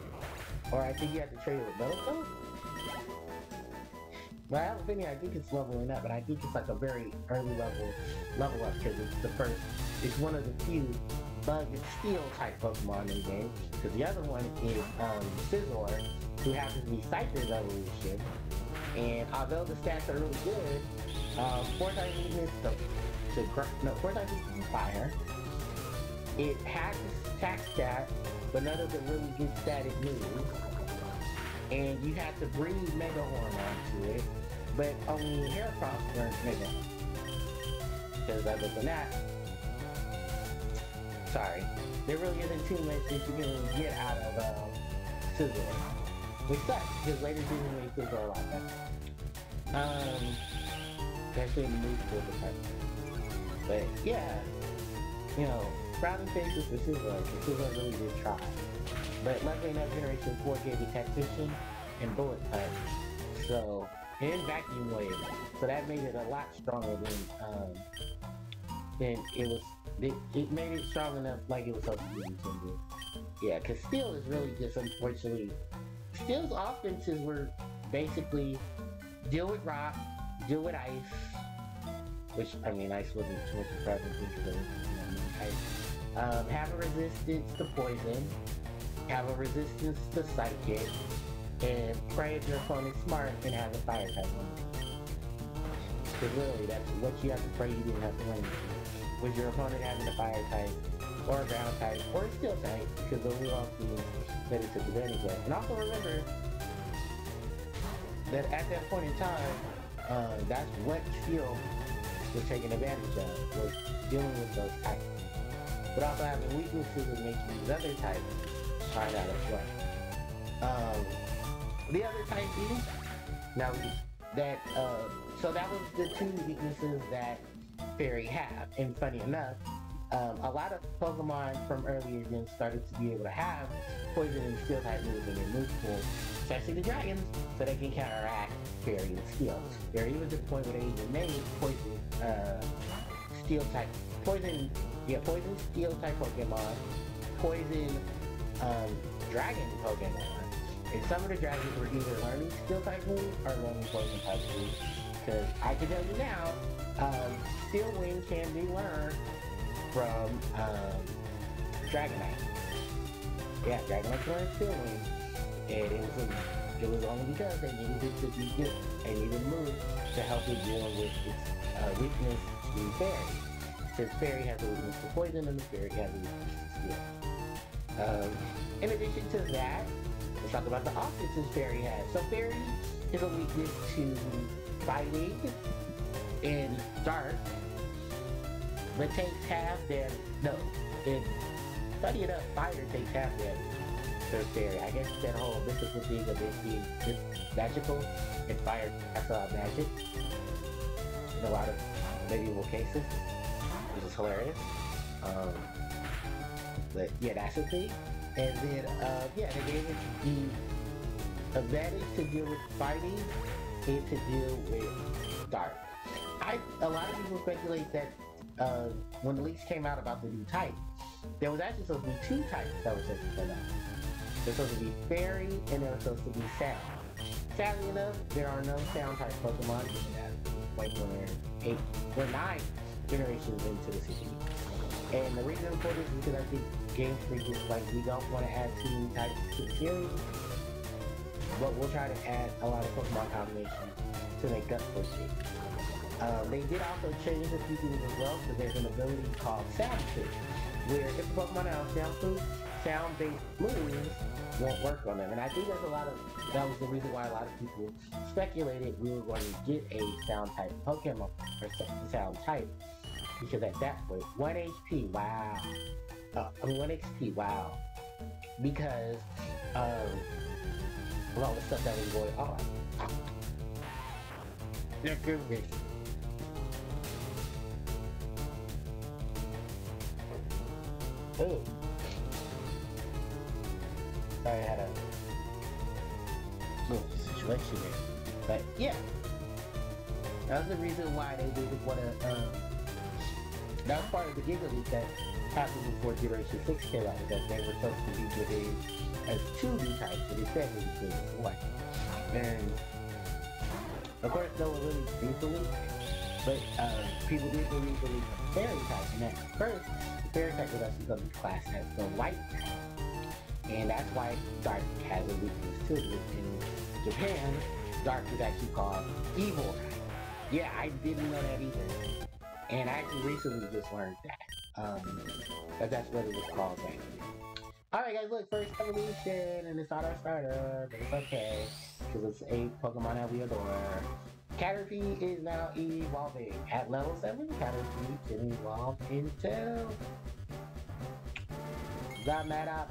Or I think you had to trade it with Metal. Well, I have a opinion, I think it's leveling up, but I think it's like a very early level up, because it's the first, it's one of the few Bug and Steel type Pokemon in the game, because the other one is Scizor, who happens to be Cypher's evolution. And although the stats are really good, 4 type weakness to 4 type weakness to fire. It has attack stat, but none of the really good static moves. And you have to breed Mega Horn onto it, but only Heracross learns Mega Horn. Because other than that, sorry, there really isn't too much that you can get out of Scissor. Which sucks, because later season makes Scissor a lot better. Especially in the new school department. But yeah, you know, frowning faces for Scissor, because Scissor really did try. But luckily enough, Generation 4 gave you Tactician and Bullet Punch. So, and Vacuum Wave. So that made it a lot stronger than it was. It made it strong enough like it was supposed to be intended. Yeah, because Steel is really just, unfortunately, Steel's offenses were basically deal with rock, deal with ice, which, I mean, ice wasn't too much of a problem because of ice. Have a resistance to poison, have a resistance to psychic, and pray if your opponent's smart and have a fire type one. Because literally, that's what you have to pray you didn't have to win. Was your opponent having a fire type, or a ground type, or a steel type, because those are all things that it took advantage of. And also remember that at that point in time, that's what Steel was taking advantage of, was dealing with those types. But also having weaknesses and making these other types find out as well. The other type is, now that, so that was the two weaknesses that Fairy have. And funny enough, a lot of Pokemon from earlier gens started to be able to have poison and steel type moves in their move pool, especially the dragons, so they can counteract Fairy and Steel. Fairy was at the point where they even made poison, steel type, poison steel type Pokemon, poison, dragon Pokemon. And some of the dragons were either learning steel type moves or learning poison type moves. Because I can tell you now, Steel Wing can be learned from Dragonite. Yeah, Dragonite can learn Steel Wing. And it was only because they needed it to be good. They needed a move to help it deal with its weakness to Fairy. Since Fairy has a weakness to poison and the Fairy has a weakness to steel. In addition to that, let's talk about the offenses Fairy has. So Fairy is a weakness to fighting in dark, but takes half damage. No, funny enough, fire takes half damage for Fairy. I guess that whole mystical thing of it being magical and fire casts out magic in a lot of medieval cases, which is hilarious. But yeah, that's the thing. And then, yeah, they gave it the advantage to deal with fighting and to deal with dark. A lot of people speculate that when the leaks came out about the new type, there was actually supposed to be two types that were supposed to come out. There's supposed to be Fairy and there was supposed to be Sound. Sadly enough, there are no Sound type Pokemon even at this point when we're 9 generations into the series. And the reason for this is because I think Game Freak is like, we don't want to add too many types to the series, but we'll try to add a lot of Pokemon combinations to make up for it. They did also change a few things as well, because there's an ability called Soundproof, where if a Pokemon has Soundproof, sound-based moves won't work on them. And I think that was the reason why a lot of people speculated we were going to get a Sound-type Pokemon, or Sound type, because at that point, 1 HP, wow. 1 HP, wow. Because, with all the stuff that was going on. They're good. Oh. Sorry, I had a little situation there. But yeah. That was the reason why they didn't want to, that was part of the Giga Leak that happened before Generation 6 came out, because they were supposed to be given as 2 new types, but instead they just gave us 1. And of course, no one really believes the leak, but people did believe the leak of the Fairy type, and at first, the Fairy type was actually going to be classed as the White type. And that's why Dark has a weakness to it. In Japan, Dark is actually called Evil type. Yeah, I didn't know that either. And I actually recently just learned that. That's what it was called back then. Alright guys, look, first evolution, and it's not our starter, but it's okay, because it's a Pokemon that we adore. Caterpie is now evolving. At level 7, Caterpie can evolve into the Metapod.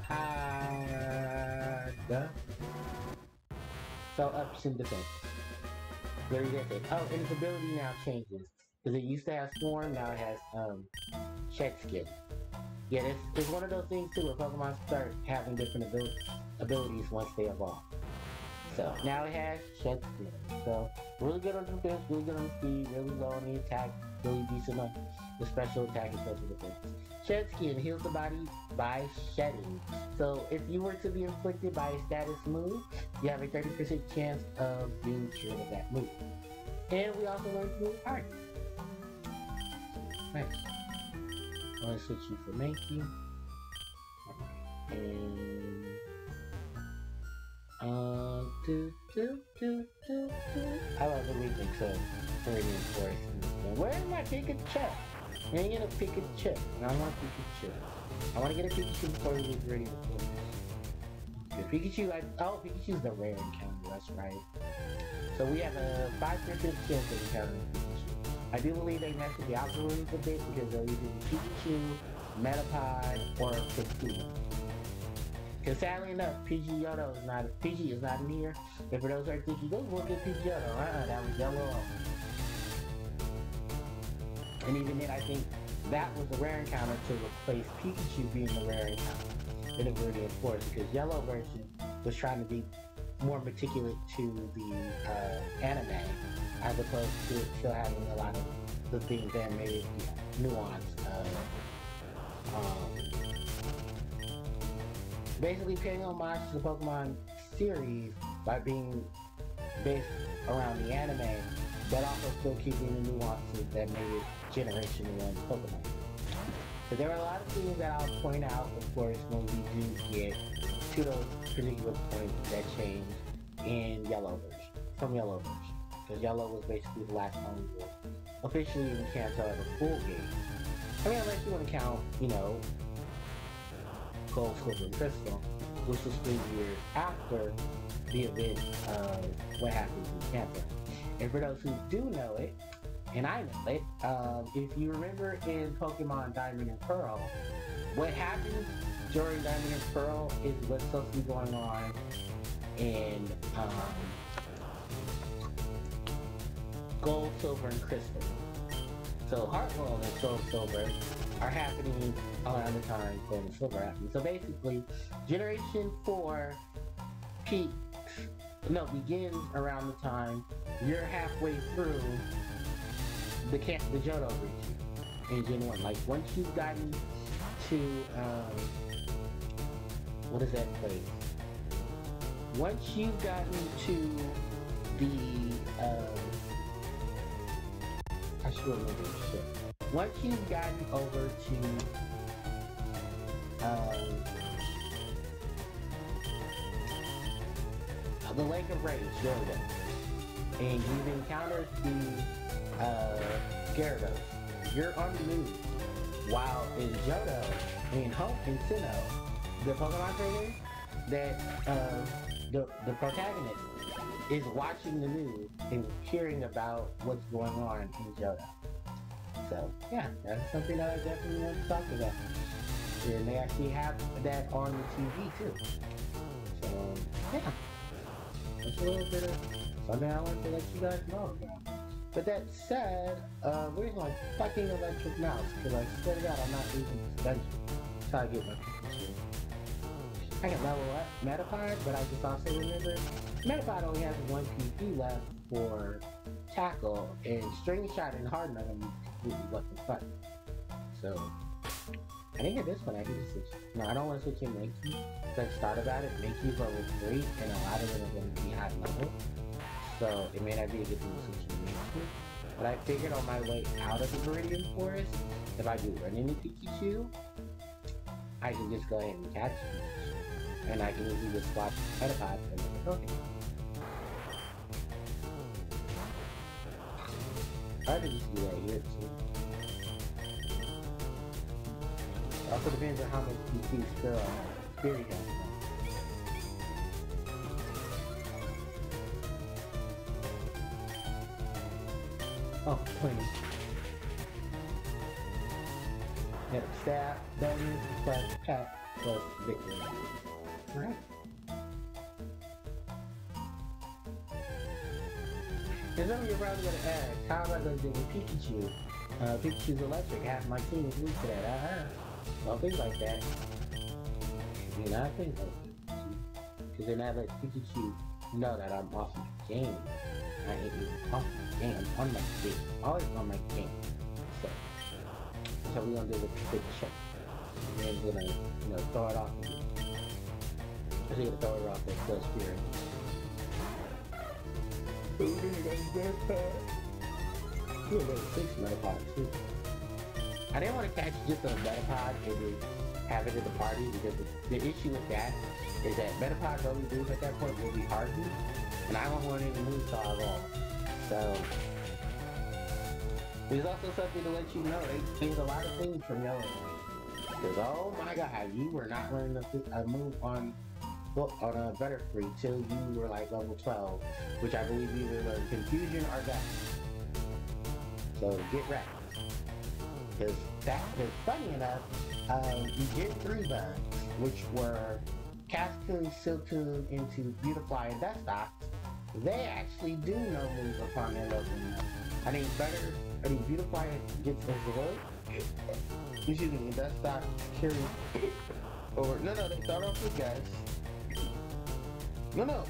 So ups in defense. Very good. Oh, and its ability now changes. Because it used to have Swarm, now it has Shed Skin. Yeah, it's one of those things too where Pokemon start having different abilities once they evolve. So now it has Shed Skin. So really good on defense, really good on speed, really low on the attack, really decent on the special attack and special defense. Shed Skin heals the body by shedding. So if you were to be inflicted by a status move, you have a 30% chance of being cured of that move. And we also learned to move hard. Nice. I'm going to switch you for Mankey. And I love the remix of Meridian Forest. Where's my Pikachu? I ain't gonna Pikachu. I want Pikachu. I want to get a Pikachu before we leave Meridian Forest. Because Pikachu, Pikachu's the rare encounter, that's right. So we have a 5% chance of encountering Pikachu. I do believe they messed with the algorithms a bit because they're using Pikachu, Metapod, or Kakuna. Because sadly enough, PG is not in here. And for those who are thinking, go look at PG Yodo. That was Yellow. And even then, I think that was the rare encounter to replace Pikachu being the rare encounter in the Meridian Forest. Because Yellow version was trying to be more meticulous to the anime, as opposed to it still having a lot of the things that made it nuance. Basically paying homage to the Pokemon series by being based around the anime, but also still keeping the nuances that made it Generation 1 Pokemon. So there are a lot of things that I'll point out, of course, when we do get to those particular points that change in Yellow version, from Yellow version. Because Yellow was basically the last time we will officially even Kanto as a full game. I mean, unless you want to count, Gold, Silver, and Crystal, which was 3 years after the event of what happens in Kanto. And for those who do know it, and I know it, if you remember in Pokemon Diamond and Pearl, what happens during Diamond and Pearl is what's supposed to be going on in Gold, Silver, and Crystal. So Heartworld and Gold, Silver are happening around the time Gold and Silver happening. So basically, Generation 4 begins around the time you're halfway through the Johto region in Gen 1. Like, once you've gotten to, what is that place? Once you've gotten to the, I should remember this shit. Once you've gotten over to, the Lake of Rage, there we go. And you've encountered the Gyarados, you're on the move. While in Johto, in Sinnoh, the Pokemon trainer, that the protagonist is watching the news and hearing about what's going on in Johto. So yeah, that's something that I definitely want to talk about. And they actually have that on the TV too. So yeah, that's a little bit of something I want to let you guys know about. But that said, where's my fucking electric mouse? Because I swear to God, I'm not using suspension. Try to get my Pikachu. I can level up Metapod, but I just also remember Metapod only has 1 PP left for Tackle, and String Shot and Harden are completely what the fuck. So, I think at this point I can just switch. No, I don't want to switch in Mankey. Because I thought about it, Mankey's level 3, and a lot of them are going to be high level. So it may not be a good thing to switch to Mankey. But I figured on my way out of the Meridian Forest, if I do run into Pikachu, I can just go ahead and catch Pikachu. And I can easily just swap Metapod for another Pokemon. I could just do that here too. It also depends on how much PP still Spirit has. Oh, 20. Yep, staff, W, plus pet, plus victory. Alright. And some of you're probably gonna ask, how am I gonna do with Pikachu? Pikachu's electric, half my team is weak to that. Don't think like that. Do not think like that. Because then that lets Pikachu know that I'm off my game. I ain't even off my game, I'm on my game. Always on my game. So we're gonna do with the check. And then we're gonna, throw it off again. So you're gonna throw it off that slow spirit. Ooh, you got Metapod. You got 6 Metapods too. I didn't want to catch just a Metapod and just have it in the party because the issue with that is that Metapod's only moves at that point will be Harpie, and I don't want any moves to evolve. So there's also something to let you know, they changed a lot of things from Yellow. Because oh my god, you were not learning a move on a Butterfree till you were like level 12, which I believe you either learned Confusion or Death. So get wrecked. Because funny enough, you get 3 bugs, which were Cascoon, Silcoon, into Beautifly and Dustox. They actually do know moves upon their level. I think Beautifly gets Azure. Excuse me, Dustox carries over. No, they start off with Gus. No.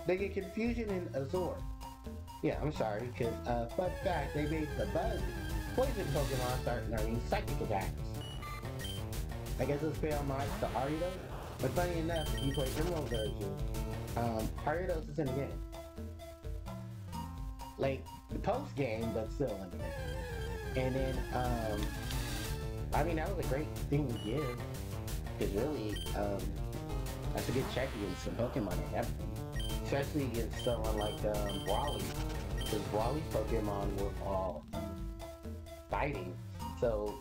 They get Confusion in Azure. Yeah, I'm sorry, because, fun fact, they made the bug poison Pokemon start learning psychic attacks. I guess it's fair homage to Ariados, but funny enough, if you play Emerald version, Ariados is in the game. Like, the post-game, but still in the game. And then, I mean, that was a great thing to give, because really, that's a good check against some Pokemon and everything. Especially against someone like Wally, because Wally's Pokemon were all fighting, so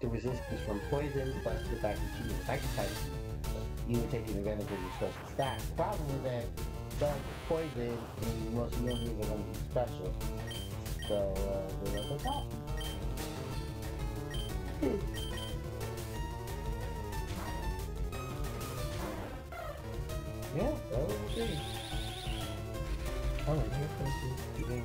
the resistance from poison plus the fact that you were psychic type, you were taking advantage of your special stats. The problem is that some poison and most of your moves are going to be special, so they let us out. Yeah, that was good. Oh, and here comes the game.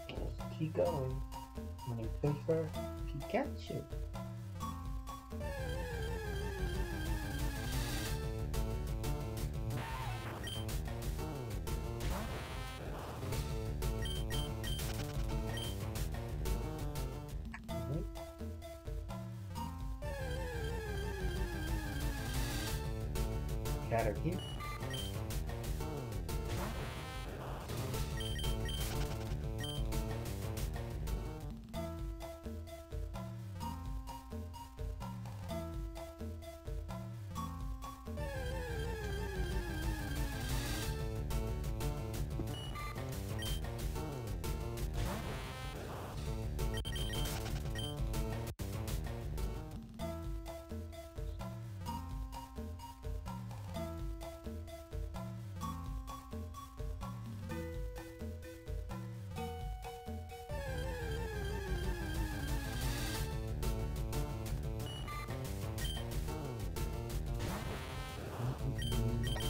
Let's keep going. When you push for Pikachu. Caterpie.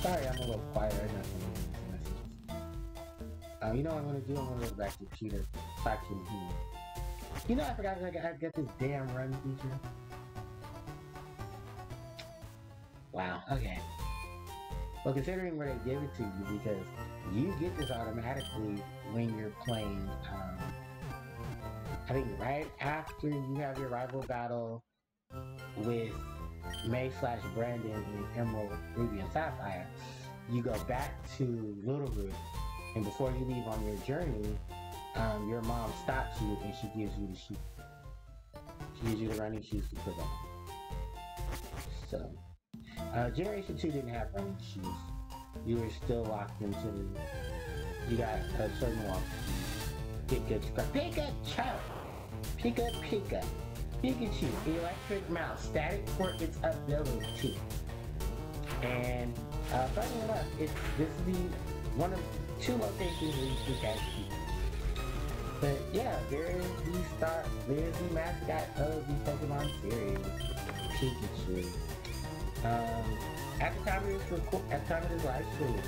Sorry, I'm a little quiet right now. You know what I'm gonna do? I'm gonna go back to Peter. Back to him. You know, I forgot I got this damn run feature. Wow, okay. Well, considering where they give it to you, because you get this automatically when you're playing, I think right after you have your rival battle with May/Brandon in Emerald, Ruby, and Sapphire, you go back to Little Root, and before you leave on your journey, your mom stops you and she gives you the shoes. She gives you the running shoes to put on. So, Generation 2 didn't have running shoes. You were still locked into the... You got a certain walk speed. Get good scrap. Pikachu! Pika Pika. Pikachu, electric mouse, static for its ability. And funny enough, this is the one of two locations where you can catch Pikachu. But yeah, there's the mascot of the Pokemon series, Pikachu. At the time of this live stream,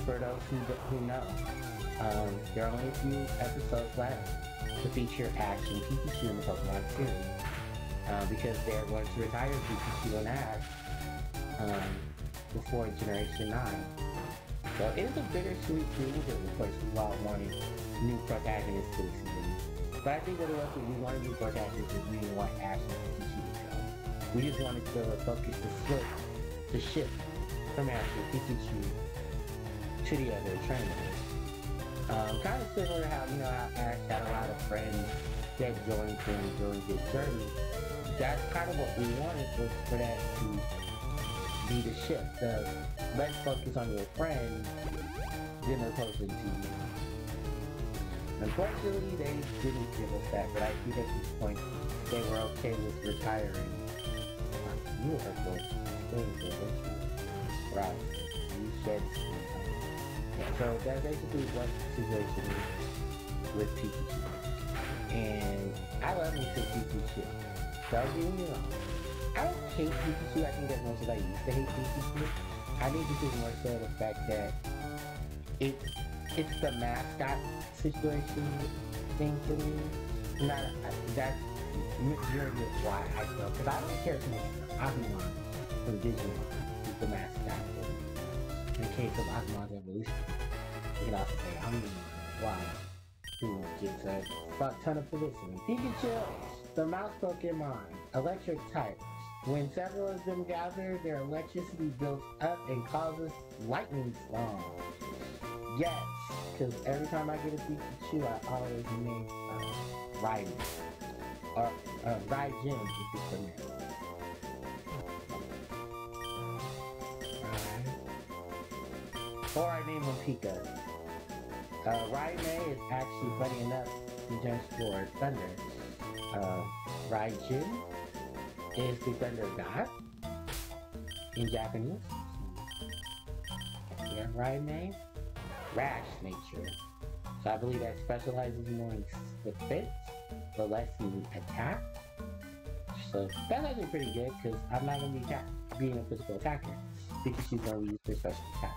for those who know, there are only a few episodes left to feature Ash and Pikachu in the Pokemon series, because they're going to retire Pikachu and Ash before Generation 9. So it is a bittersweet thing because of course we all wanted new protagonists to the series. But I think what it was, we wanted new protagonists because we didn't want Ash and Pikachu to go. We just wanted to focus the shift from Ash and Pikachu to the other trainers. Kind of similar to how, how Ash had a lot of friends that joined him during his journey. That's kind of what we wanted, was for that to be the shift. Let's focus on your friends than opposed to you. Unfortunately, they didn't give us that, but I think at this point they were okay with retiring. You are going to stay there, right? You said. So that's basically what the situation is with Pikachu. And I love me some Pikachu. Don't get me wrong. I don't hate Pikachu, I think as much as I used to hate Pikachu. I think this is more so the fact that it's the mascot situation thing for me. That's majority of why I feel, because I don't care too much. Agumon from Digimon is the mascot. In the case of Agumon's evolution, you can also say Agumon, why who gets a fuck ton of publicity. Pikachu, the mouse Pokemon, electric type. When several of them gather, their electricity builds up and causes lightning storms. Yes, because every time I get a Pikachu, I always name Raiden. Or Raijin, if it's the name. Or I name him Pika. Raime is actually, funny enough, he stands for thunder. Raijin is the thunder god in Japanese. Yeah, Raime, rash nature. So I believe that specializes more in defense, but less in attack. So that's actually pretty good because I'm not going to be being a physical attacker. Pikachu's going to be used for special attack.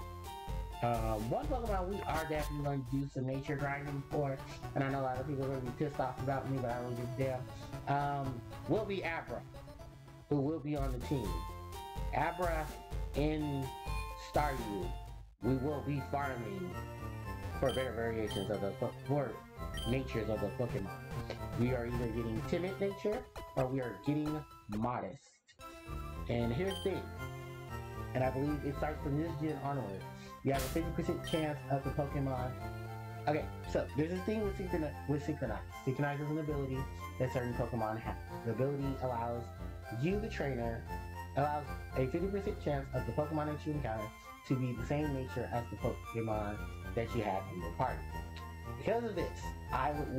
One Pokemon we are definitely going to do some nature grinding for, and I know a lot of people are going to be pissed off about me, but I don't give a damn, will be Abra, who will be on the team. Abra in Staryu, we will be farming for better variations of the natures of the Pokemon. We are either getting timid nature, or we are getting modest. And here's the thing, and I believe it starts from this gen onward. You have a 50% chance of the Pokemon. Okay, so there's this thing with Synchronize. Synchronize is an ability that certain Pokemon have. The ability allows you, the trainer, allows a 50% chance of the Pokemon that you encounter to be the same nature as the Pokemon that you have in your party. Because of this, I would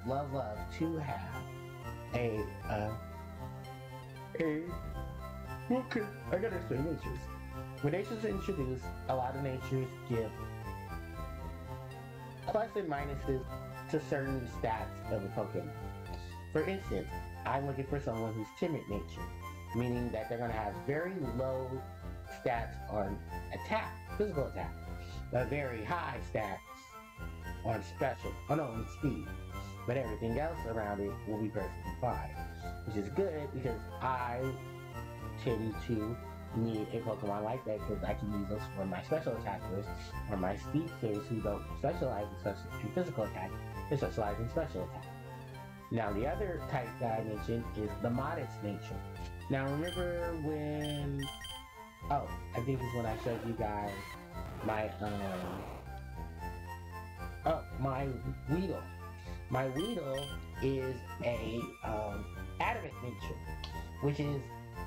love to have okay, I gotta explain natures. When natures are introduced, a lot of natures give plus and minuses to certain stats of a Pokemon. For instance, I'm looking for someone who's timid nature, meaning that they're going to have very low stats on attack, physical attack, but very high stats on on speed. But everything else around it will be perfectly fine, which is good because I tend to need a Pokemon like that because I can use those for my special attackers or my speedsters who don't specialize in physical attack, they specialize in special attack. Now the other type that I mentioned is the modest nature. Now remember when, I think it's when I showed you guys my my Weedle. My Weedle is a adamant nature, which is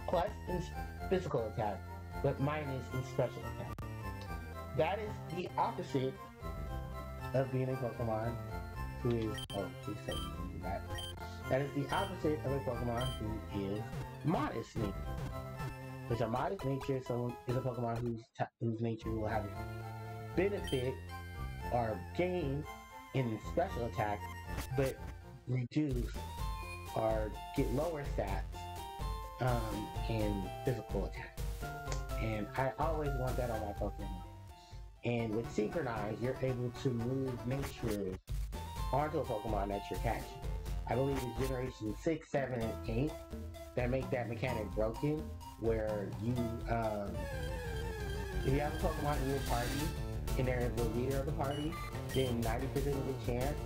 plus in physical attack, but minus in special attack. That is the opposite of being a Pokemon who is, please say that. That is the opposite of a Pokemon who is modest nature. Which a modest nature is a Pokemon whose nature will have benefit or gain in special attack, but reduce or get lower stats in physical attack. And I always want that on my Pokemon. And with Synchronize, you're able to move natures onto a Pokemon that you're catching. I believe it's Generation 6, 7, and 8 that make that mechanic broken, where you, if you have a Pokemon in your party, and they're the leader of the party, then 90% of the chance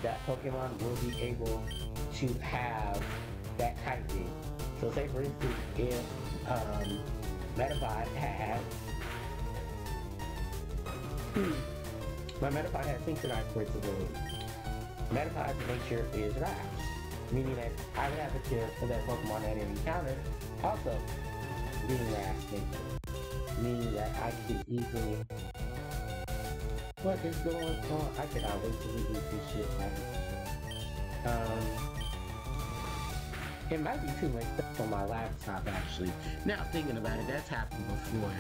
that Pokemon will be able to have that typing. So say for instance, if Metapod had my Metapod had Synchronized for its ability. Metapod's nature is Rash, meaning that I would have a chance for that Pokemon at any encounter also being Rash nature, meaning that I can easily. What is going on? I cannot wait to read this shit, man. It might be too much stuff on my laptop, actually. Now thinking about it, that's happened before.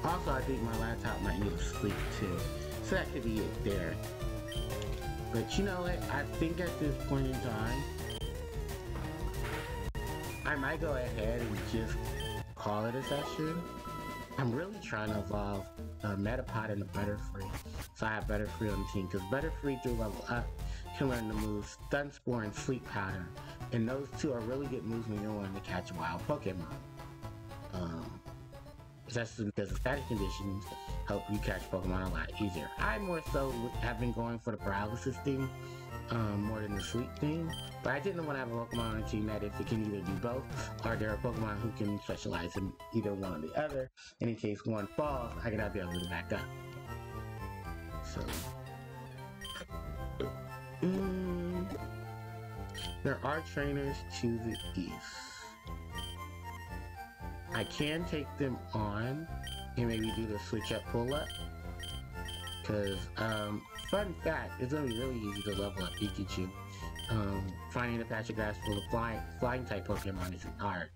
Also, I think my laptop might need to sleep too. So that could be it there. But you know what? I think at this point in time, I might go ahead and just call it a session. I'm really trying to evolve Metapod into Butterfree. So I have Butterfree on the team. Because Butterfree through level up can learn the moves Stun Spore and Sleep Powder. And those two are really good moves when you're wanting to catch a wild Pokemon. That's because the static conditions help you catch Pokemon a lot easier. I more so have been going for the paralysis thing more than the sleep thing. But I didn't want to have a Pokemon on the team that if it can either do both, or there are Pokemon who can specialize in either one or the other. And in case one falls, I can be able to back up. So there are trainers to the east. I can take them on and maybe do the switch up pull up. Cause fun fact, it's gonna be really easy to level up Pikachu. Finding a patch of grass full of flying type Pokemon isn't hard.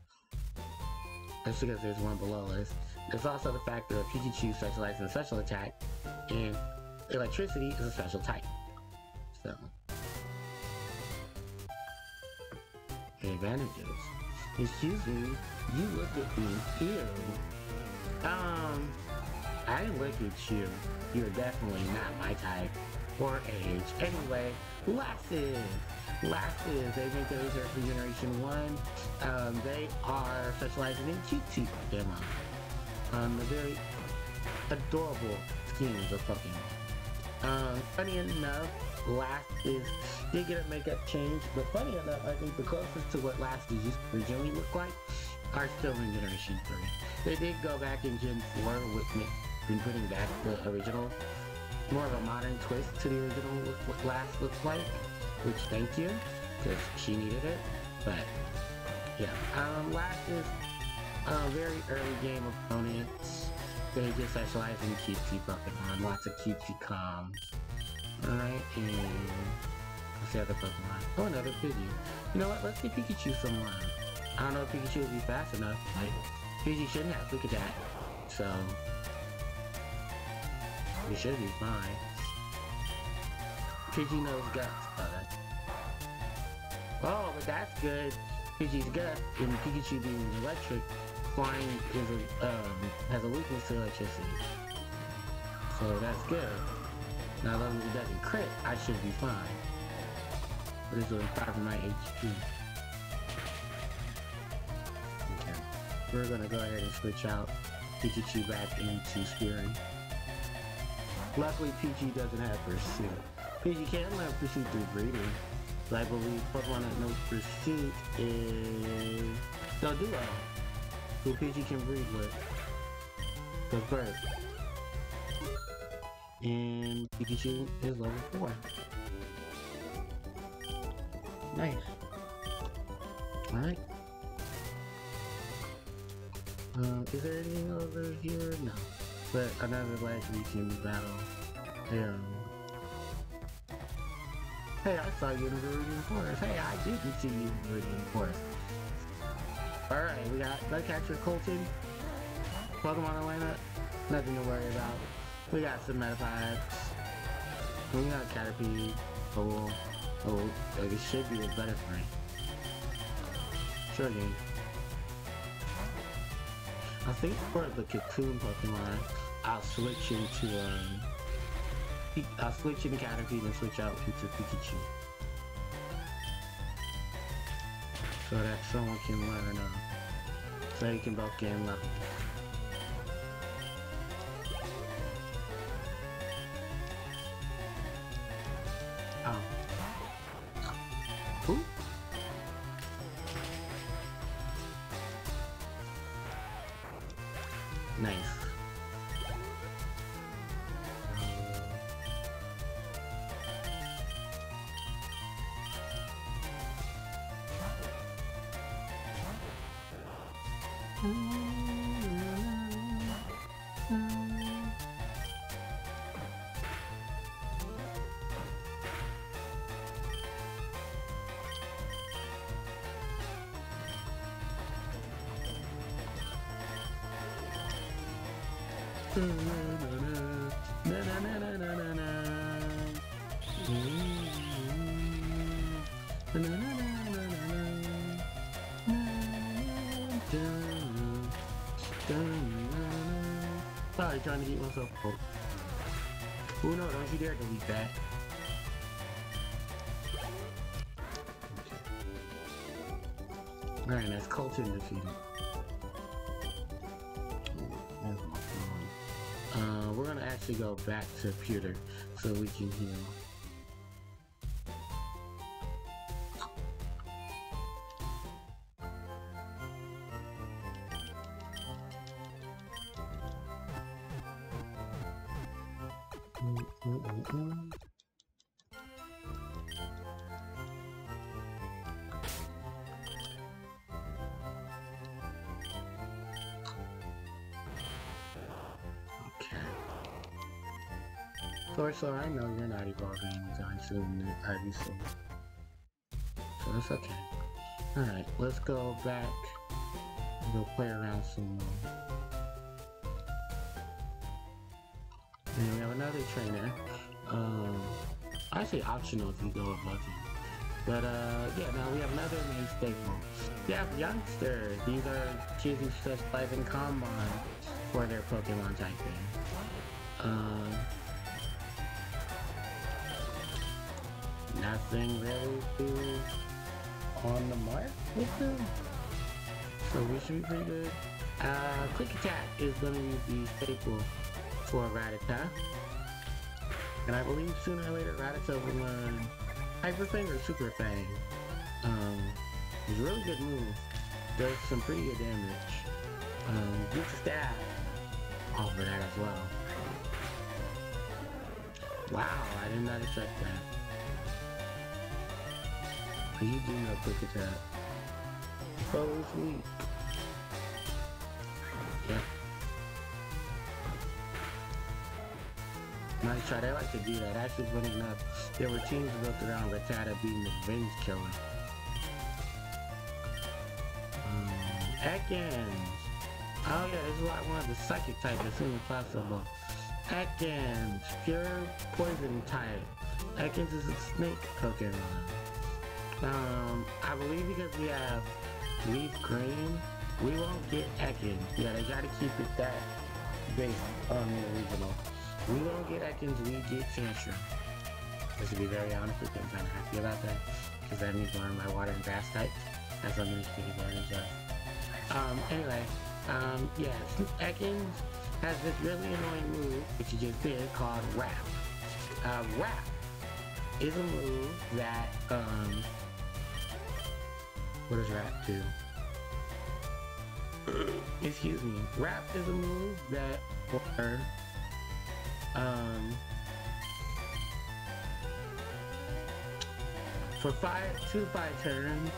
That's because there's one below us. There's also the fact that Pikachu specializes in special attack, and electricity is a special type. So advantages. Excuse me, you look at me here. I didn't look at you. You're definitely not my type or age. Anyway, Lasses, they make their research for Generation 1. They are specializing in cute Pokemon. They're very adorable schemes of Pokemon. Funny enough, Lasses did get a makeup change, but funny enough, I think the closest to what Lasses used to originally look like are still in Generation 3. They did go back in Gen 4 with putting back the original, more of a modern twist to the original what Lass looks like, which thank you, because she needed it. But yeah, Lass is a very early game opponents. They just specialize in cutesy Pokemon, lots of cutesy comms. Alright, and what's the other Pokemon? Oh, another Pidgey. You know what, let's get Pikachu some love. I don't know if Pikachu will be fast enough, but Pidgey shouldn't have quick attack, so we should be fine. Pidgey knows guts, oh, but that's good. Pidgey's guts, and Pikachu being electric, flying is has a weakness to electricity. So that's good. Now, as long as it doesn't crit, I should be fine. But it's doing 5 of my HP. Okay. We're gonna go ahead and switch out Pikachu back into Spearing. Luckily, Pidgey doesn't have Pursuit. Pidgey can learn Pursuit through breeding. But I believe Pokemon that knows Pursuit is Duo, who Pidgey can breed with. The first. And Pikachu is level 4. Nice. Alright. Is there anything over here? No. But another we can battle Hey, I saw you in the Viridian Forest. Hey, I didn't see you in the Viridian Forest. Alright, we got Mudcatcher, Colton, Pokemon Elena, nothing to worry about. We got some Metapod. We got Caterpie. Oh, it should be a Butterfree. Sure game. I think for the Cocoon Pokemon, I'll switch into Caterpie and switch out into Pikachu. So that someone can learn so you can both gain level. Oh. Who? Nice. Sorry, trying to get myself out. Oh no, don't you dare delete that. Alright, that's Colton defeated. We're gonna actually go back to Pewter so we can heal. So I know you're not evolving anytime soon, obviously. So that's okay. Alright, let's go back and go play around some more. And we have another trainer. I say optional if you go with Lucky. But yeah, now we have another main staple. We have youngsters. These are kids who specialize in Combine for their Pokemon typing. Nothing really on the mark with them. So we should be pretty good. Quick Attack is going to be the staple for Rattata. And I believe sooner or later Rattata will learn Hyper Fang or Super Fang. It's a really good move. Does some pretty good damage. Gets a stab off of that as well. Wow, I did not expect that. You do know Quick Attack. Oh, sweet. Yeah. Nice try. They like to do that. Actually, funny enough, there were teams built around Rattata being the revenge killer. Ekans. Oh yeah, this is why I wanted the psychic type as soon as possible. Ekans, pure poison type. Ekans is a snake Pokemon. I believe because we have Leafgreen, we won't get Ekans. Yeah, they gotta keep it that based on the original. We won't get Ekans, we get Tantrum. Just to be very honest with you, I'm kinda happy about that, because that means one of my water and grass types. That's something to take advantage of. Anyway, yeah, Ekans has this really annoying move, which you just did, called Wrap. Wrap is a move that, what does Wrap do? Excuse me. Wrap is a move that for 2 to 5 turns,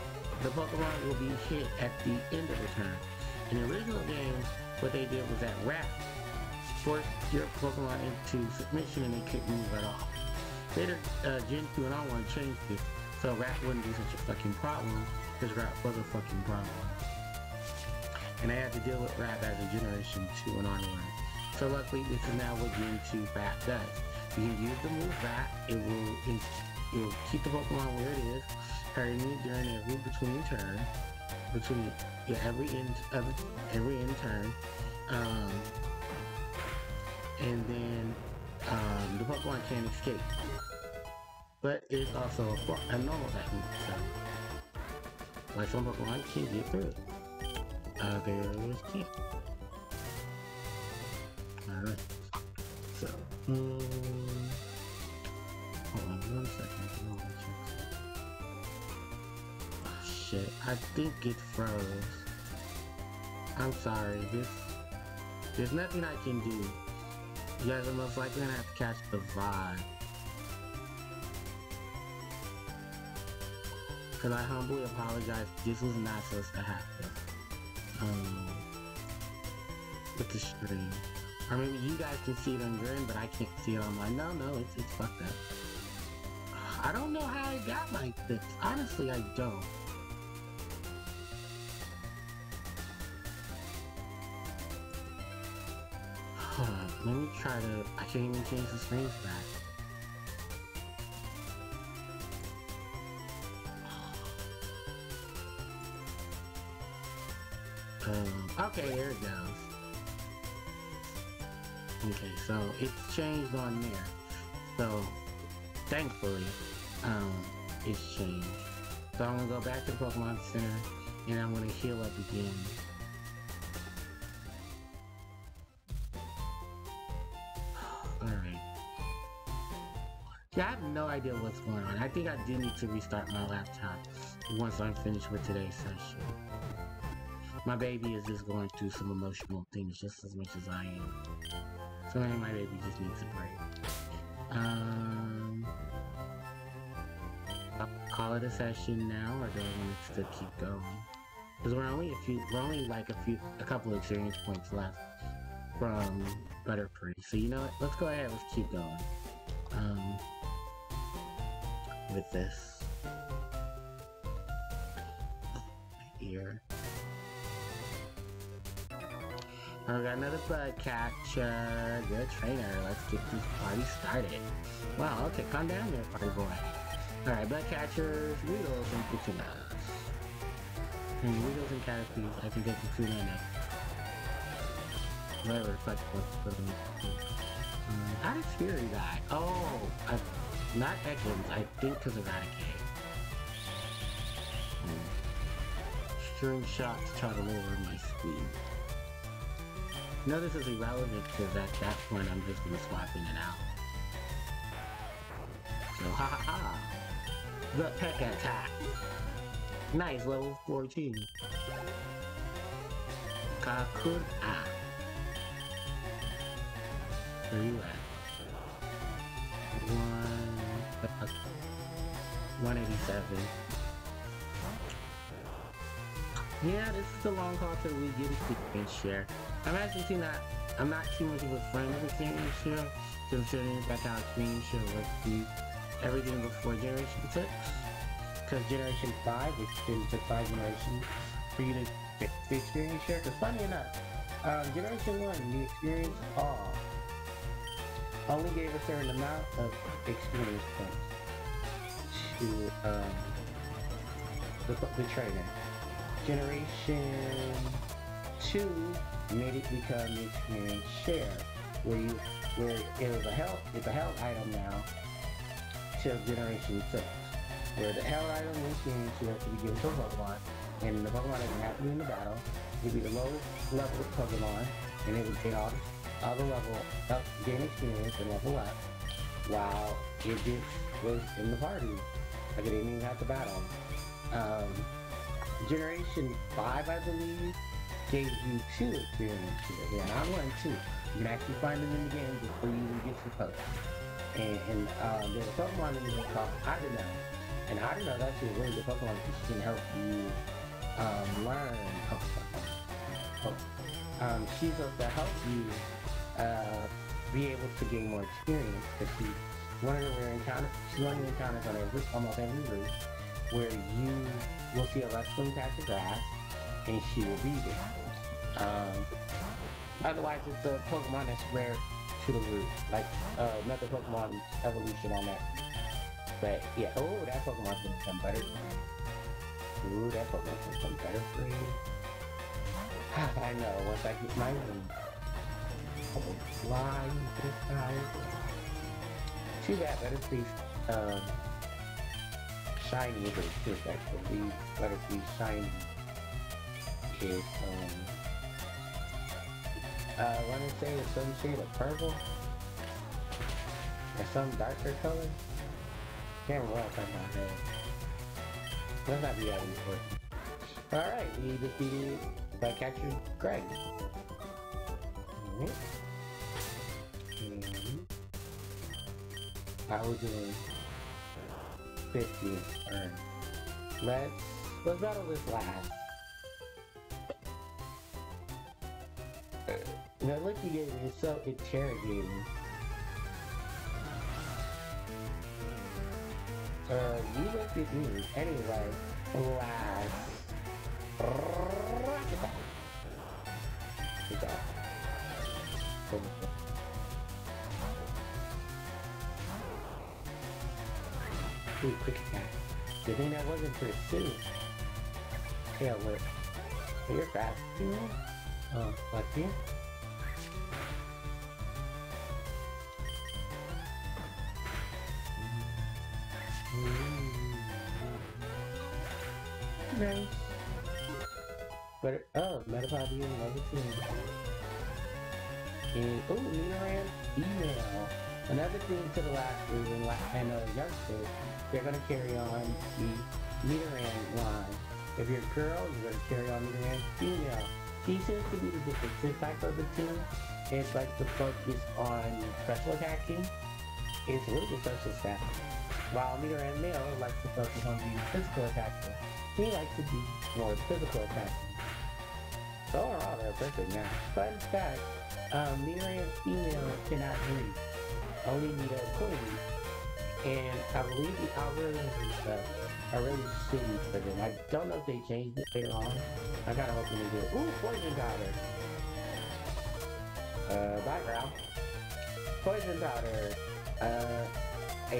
the Pokemon will be hit at the end of the turn. In the original game, what they did was that Wrap forced your Pokemon into submission and they couldn't move at all. Later, Gen 2 and I want to change this so rap wouldn't be such a fucking problem, because rap was a fucking problem. And I had to deal with rap as a Generation 2 and onward. So luckily, this is now what Gen 2 rap does. You can use the move rap, it will keep the Pokemon where it is, hurting you during every between turn, every end turn, and then the Pokemon can't escape. But it's also a normal technique, so like some Pokemon can get through it. Others can't. Alright. So, hold on 1 second. Oh shit, I think it froze. I'm sorry, there's nothing I can do. You guys are most likely gonna have to catch the vibe. Cause I humbly apologize, this was not supposed to happen. With the stream. Or maybe you guys can see it on your end, but I can't see it on mine. No, it's fucked up. I don't know how it got like this. Honestly, I don't. Hold on, let me try to... I can't even change the screens back. Okay, there it goes. Okay, so it's changed on there. So, thankfully, it's changed. So I'm gonna go back to the Pokemon Center, and I'm gonna heal up again. Alright. Yeah, I have no idea what's going on. I think I do need to restart my laptop once I'm finished with today's session. My baby is just going through some emotional things just as much as I am. So maybe my baby just needs a break. I'll call it a session now, or do I want it to keep going? Because we're only like a couple of experience points left from Butterfree. So you know what? Let's go ahead. Let's keep going. With this here. I got another bug catcher. Good trainer. Let's get this party started. Wow, okay, calm down there, party boy. Alright, bug catchers, Weedles, and Kukunas. And Weedles and Caterpies, I can get Kukuna next. Whatever the fuck for them. How did Fury die? Oh, not Ekans, I think because of Raticate. String shots try to lower my speed. No, this is irrelevant because at that point I'm just gonna swap in and out. So, ha ha ha! The Peck Attack! Nice, level 14. Kakun Ah. Where you at? 187. Yeah, this is the long haul till we get experience share. I'm actually I'm not too much of a friend of experience share, considering that's how experience share works through everything before Generation 6. Because Generation 5, which took 5 generations for you to get the experience share. Because funny enough, Generation 1, the experience all only gave a certain amount of experience points to the trainer. Generation 2 made it become the experience share, where it's a health item now till Generation 6. Where the health item and experience share to be given to a Pokemon, and the Pokemon doesn't have to be in the battle. It'd be the lowest level Pokemon, and it would gain all the level up, gain experience and level up, while it just was in the party. Like it didn't even have to battle. Generation 5, I believe, gave you 2 experience here. Yeah, not 1, 2. You can actually find them in the game before you even get your Poke. And there's a Pokemon in the game called Adeno. And Adeno is actually a really good Pokemon because she can help you learn Pokemon. She's supposed to help you be able to gain more experience because she one of the rare encounters, one of the encounters on almost every route, where you will see a wrestling patch of grass, and she will be there. Otherwise, it's a Pokemon that's rare to the route, like another Pokemon evolution on that. But yeah, oh, that Pokemon's gonna become better. Ooh, that Pokemon's gonna become better for you. I know, once I get my wings, I will fly into the sky. Too bad, Butterfree's shiny is too effective. Butterfree's shiny is I wanna say it's some shade of purple or some darker color. Can't remember what I'm talking about here. Let's not be that important. Alright, we defeated by catching Greg. Alright. How we doing? 50 turn. Let's battle this last. The look you gave me is so interrogating. You looked at me. Anyway, last. Good job. Ooh, quick attack. Good thing that wasn't pursuit. Tail whip. You're fast. Oh, what's here? Nice. But oh, Metapod being level 2. And oh, Nidoran female. Another thing to the last is and youngsters, they're gonna carry on the Nidoran line. If you're a girl, you're gonna carry on Nidoran female. She seems to be the defensive type of the two. It's like the focus on special attacking. It's a little bit social staff. While Nidoran male likes to focus on being physical attacker. He likes to be more physical attacking. So overall, they're perfect now. Fun fact, Nidoran female cannot breathe. Only Nido queen. And I believe the algorithms and stuff are really shitty for them. I don't know if they changed it later on. I'm kinda hoping they do. Ooh, poison powder. Background. Poison powder. A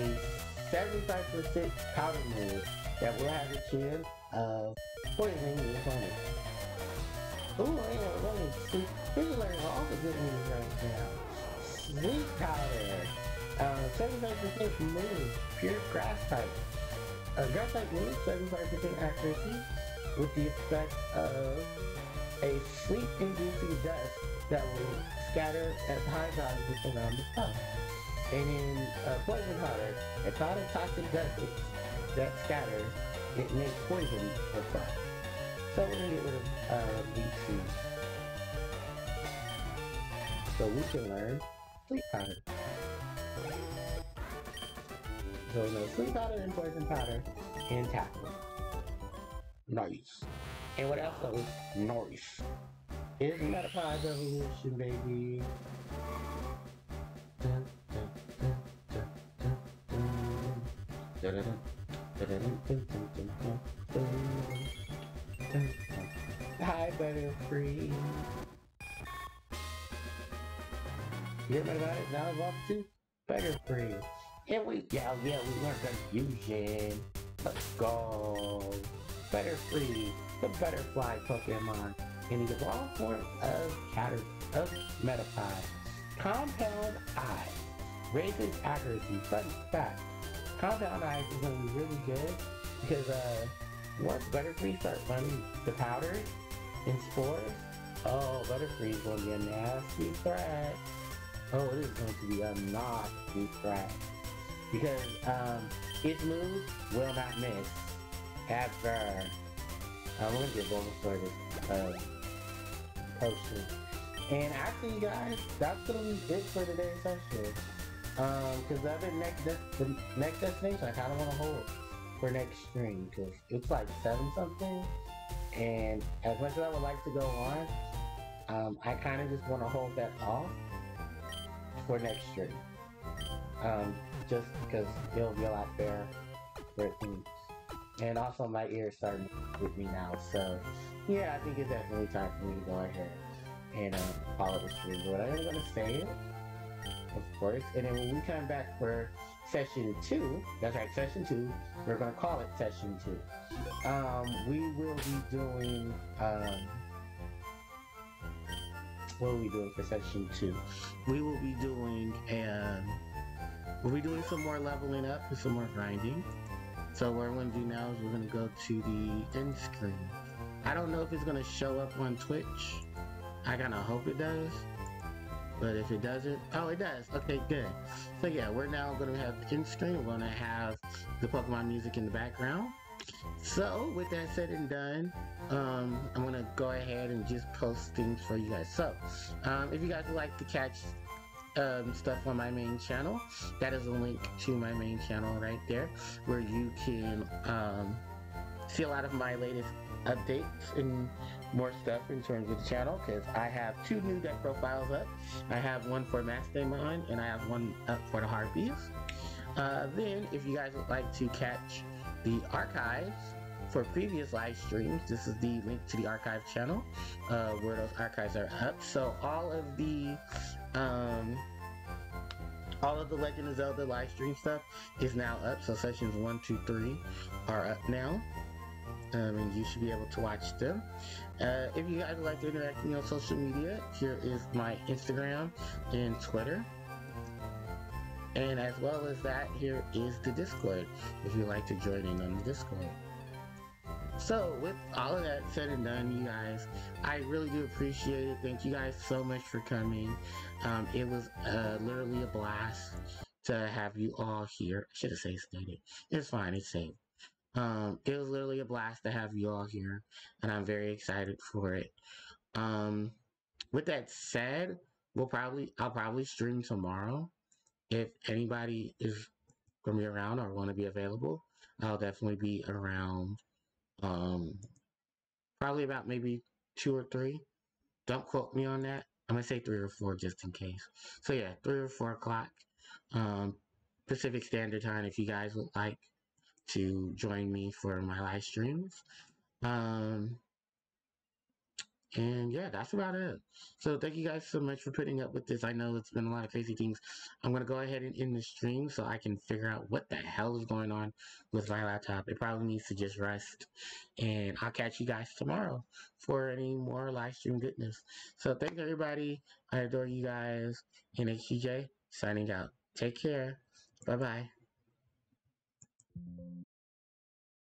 75% powder move that will have a chance of poisoning your opponent. Ooh, I am running sleep. We're learning all the good moves right now. Sleep powder. 75% move. Pure grass type. Grass type move, 75% accuracy with the effect of a sleep-inducing dust that will scatter at high values around the spot. And in poison powder, a cloud of toxic dust that scatters, it makes poison or fire. So we're gonna get rid of deep sea. So we can learn sleep powder. So no sleep powder and poison powder and tackle. Nice. And what else though? Nice. It's Metapod evolution, baby. Dun, dun, dun, dun, dun, dun. Dun, dun, dun, dun, dun, dun, dun, dun, dun. Hi, Butterfree. Your Metapod is now evolved to Butterfree. And we learned confusion. Let's go. Butterfree, the butterfly Pokemon, in the evolved form of Metapod. Compound Eye raises accuracy. Fun fact: Compound Eye is going to be really good because once Butterfree starts running the powders and spores, oh, Butterfree is going to be a nasty threat. Oh, it is going to be a nasty threat because its moves will not miss ever. I'm going to get Bulbasaur this potion. And actually, you guys, that's gonna be it for today's session. Cause the other next destination, I kind of want to hold for next stream, cause it's like 7 something. And as much as I would like to go on, I kind of just want to hold that off for next stream. just because it'll be a lot fairer for things. And also my ears starting with me now, so yeah, I think it's definitely time for me to go ahead and call it a stream. But I'm gonna say it, of course, and then when we come back for session 2, that's right, session 2, we're gonna call it session 2. We will be doing what are we doing for session 2? We will be doing some more leveling up and some more grinding. So what we're going to do now is we're going to go to the end screen. I don't know if it's going to show up on Twitch. I kind of hope it does. But if it doesn't, oh, it does. Okay, good. So yeah, we're now going to have end screen. We're going to have the Pokemon music in the background. So with that said and done, I'm going to go ahead and just post things for you guys. So if you guys would like to catch stuff on my main channel, that is a link to my main channel right there, where you can see a lot of my latest updates and more stuff in terms of the channel, because I have 2 new deck profiles up. I have one for Mastemon and I have one up for the Harpies. Then if you guys would like to catch the archives for previous live streams, this is the link to the archive channel where those archives are up. So all of the Legend of Zelda live stream stuff is now up. So sessions 1, 2, 3 are up now, and you should be able to watch them. If you guys would like to interact with me on social media, here is my Instagram and Twitter. And as well as that, here is the Discord, if you'd like to join in on the Discord. So with all of that said and done, you guys, I really do appreciate it. Thank you guys so much for coming. It was literally a blast to have you all here. I should have saved it. It's fine, it's saved. It was literally a blast to have you all here, and I'm very excited for it. With that said, I'll probably stream tomorrow. If anybody is gonna be around or want to be available, I'll definitely be around. Probably about maybe 2 or 3. Don't quote me on that. I'm gonna say 3 or 4 just in case. So yeah, 3 or 4 o'clock Pacific Standard Time, if you guys would like to join me for my live streams. And yeah, that's about it. So thank you guys so much for putting up with this. I know it's been a lot of crazy things. I'm going to go ahead and end the stream so I can figure out what the hell is going on with my laptop. It probably needs to just rest. And I'll catch you guys tomorrow for any more live stream goodness. So thanks everybody. I adore you guys. And it's CJ signing out. Take care. Bye-bye.